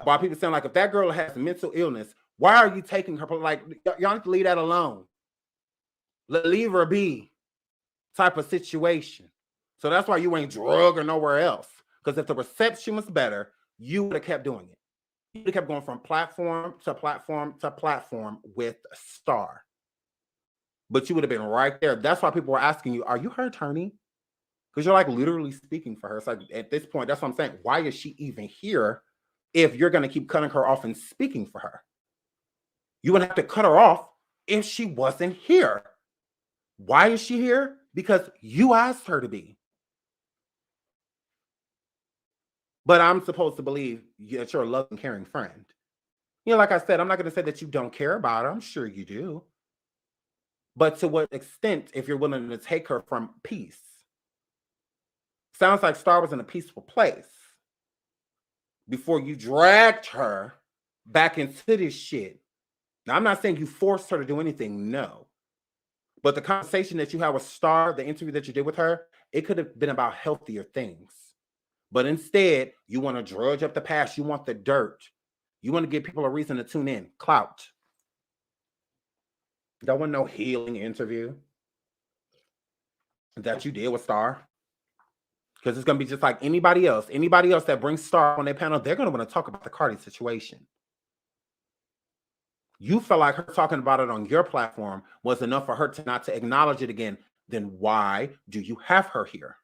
While people saying, like, if that girl has mental illness, why are you taking her? Like, y'all need to leave that alone. Leave her be type of situation. So that's why you ain't drug or nowhere else. Because if the reception was better, you would have kept doing it. You would have kept going from platform to platform to platform with Star. But you would have been right there. That's why people were asking you, are you her attorney? Because you're like literally speaking for her. It's like, at this point, that's what I'm saying. Why is she even here if you're going to keep cutting her off and speaking for her? You would have to cut her off if she wasn't here. Why is she here? Because you asked her to be. But I'm supposed to believe that you're a loving, caring friend. Like I said, I'm not going to say that you don't care about her. I'm sure you do. But to what extent, if you're willing to take her from peace? Sounds like Star was in a peaceful place before you dragged her back into this shit. Now, I'm not saying you forced her to do anything, no. But the conversation that you had with Star, the interview that you did with her, It could have been about healthier things. But instead, you want to drudge up the past. You want the dirt. You want to give people a reason to tune in. Clout. Don't want no healing interview that you did with Star. Because it's going to be just like anybody else. Anybody else that brings Star on their panel, they're going to want to talk about the Cardi situation. You felt like her talking about it on your platform was enough for her to not to acknowledge it again. Then why do you have her here?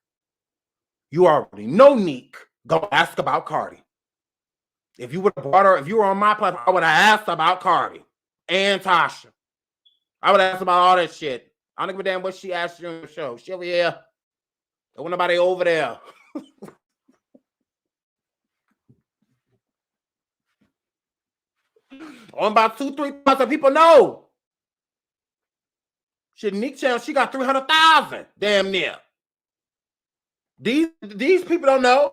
You already know Nique. Go ask about Cardi. If you would have brought her, if you were on my platform, I would have asked about Cardi and Tasha. I would have asked about all that shit. I don't give a damn what she asked you on the show. She over here. There wasn't nobody over there. On about 2,000-3,000 people know. Shit, Nique channel, she got 300,000. Damn near. These people don't know.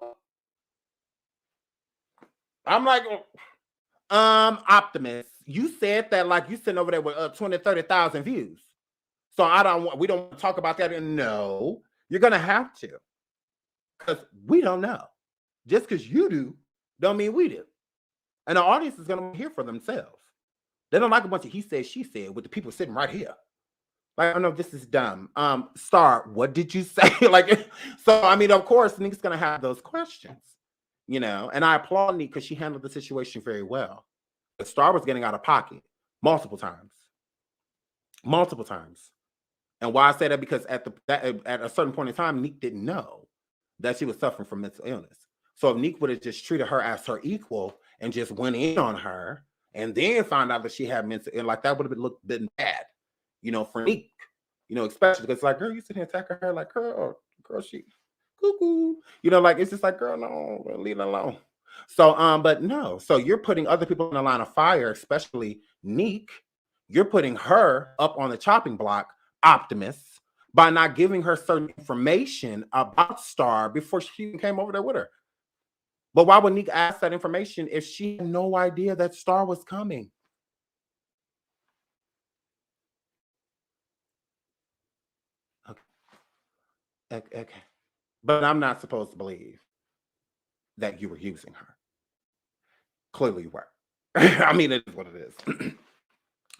I'm like, Optimus, you said that like you sitting over there with 20,000-30,000 views. So we don't want to talk about that. And no, you're gonna have to. Because we don't know. Just because you do, don't mean we do. And the audience is gonna hear for themselves. They don't like a bunch of he said, she said with the people sitting right here. Like, oh no, this is dumb. Star, what did you say? Like, so I mean, of course, Nique's gonna have those questions, you know. And I applaud Nique because she handled the situation very well. But Star was getting out of pocket multiple times. And why I say that because at a certain point in time, Nique didn't know that she was suffering from mental illness. So if Nique would have just treated her as her equal and just went in on her and then found out that she had mental illness, like that would have been bad. You know, for Nique, you know, especially because like, girl, you sitting here attacking her like, girl, she cuckoo. You know, like, it's just like, girl, no, leave it alone. So, but no. So you're putting other people in the line of fire, especially Nique. You're putting her up on the chopping block, Optimus, by not giving her certain information about Star before she even came over there with her. But why would Nique ask that information if she had no idea that Star was coming? Okay. But I'm not supposed to believe that you were using her. Clearly you were. I mean, it is what it is.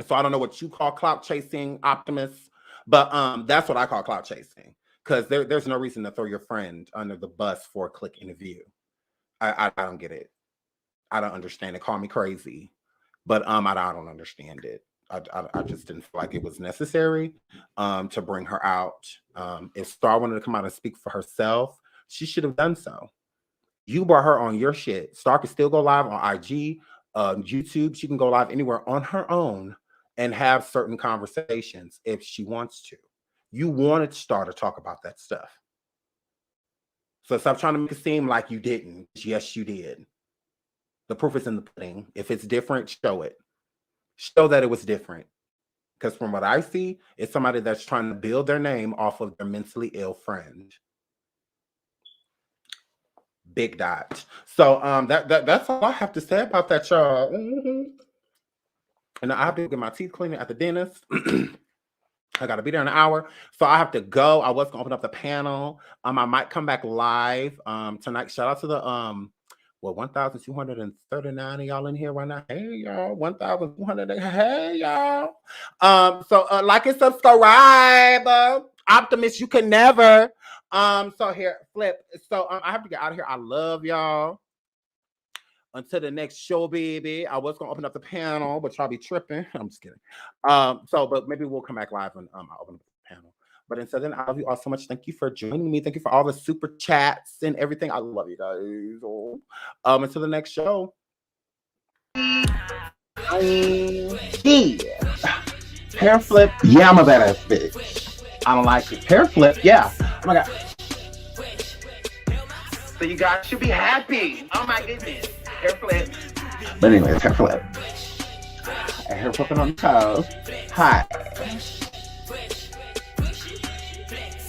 So I don't know what you call clout chasing, Optimus, but that's what I call clout chasing. Because there's no reason to throw your friend under the bus for a click interview. I don't get it. I don't understand it. Call me crazy, but I don't understand it. I just didn't feel like it was necessary to bring her out. If Star wanted to come out and speak for herself, she should have done so. You brought her on your shit. Star can still go live on IG, YouTube. She can go live anywhere on her own and have certain conversations if she wants to. You wanted Star to talk about that stuff. So stop trying to make it seem like you didn't. Yes, you did. The proof is in the pudding. If it's different, show it. Show that it was different. Because from what I see, it's somebody that's trying to build their name off of their mentally ill friend. Big dot. So that's all I have to say about that, y'all. And I have to get my teeth cleaned at the dentist. I got to be there in an hour. So I have to go. I was going to open up the panel. I might come back live tonight. Shout out to the 1,239 of y'all in here right now. Hey, y'all. 1,200. Hey, y'all. So like and subscribe. Optimus, you can never. So here, flip. So I have to get out of here. I love y'all. Until the next show, baby. I was gonna open up the panel, but y'all be tripping. I'm just kidding. But maybe we'll come back live and I'll open up the panel. But until then, I love you all so much. Thank you for joining me. Thank you for all the super chats and everything. I love you guys. Until the next show. Hair flip. Yeah, I'm a badass bitch. I don't like it. Hair flip. Yeah. Oh my God. So you guys should be happy. Oh my goodness. Hair flip. But anyways, hair flip. Hair flipping on the toes. Hi.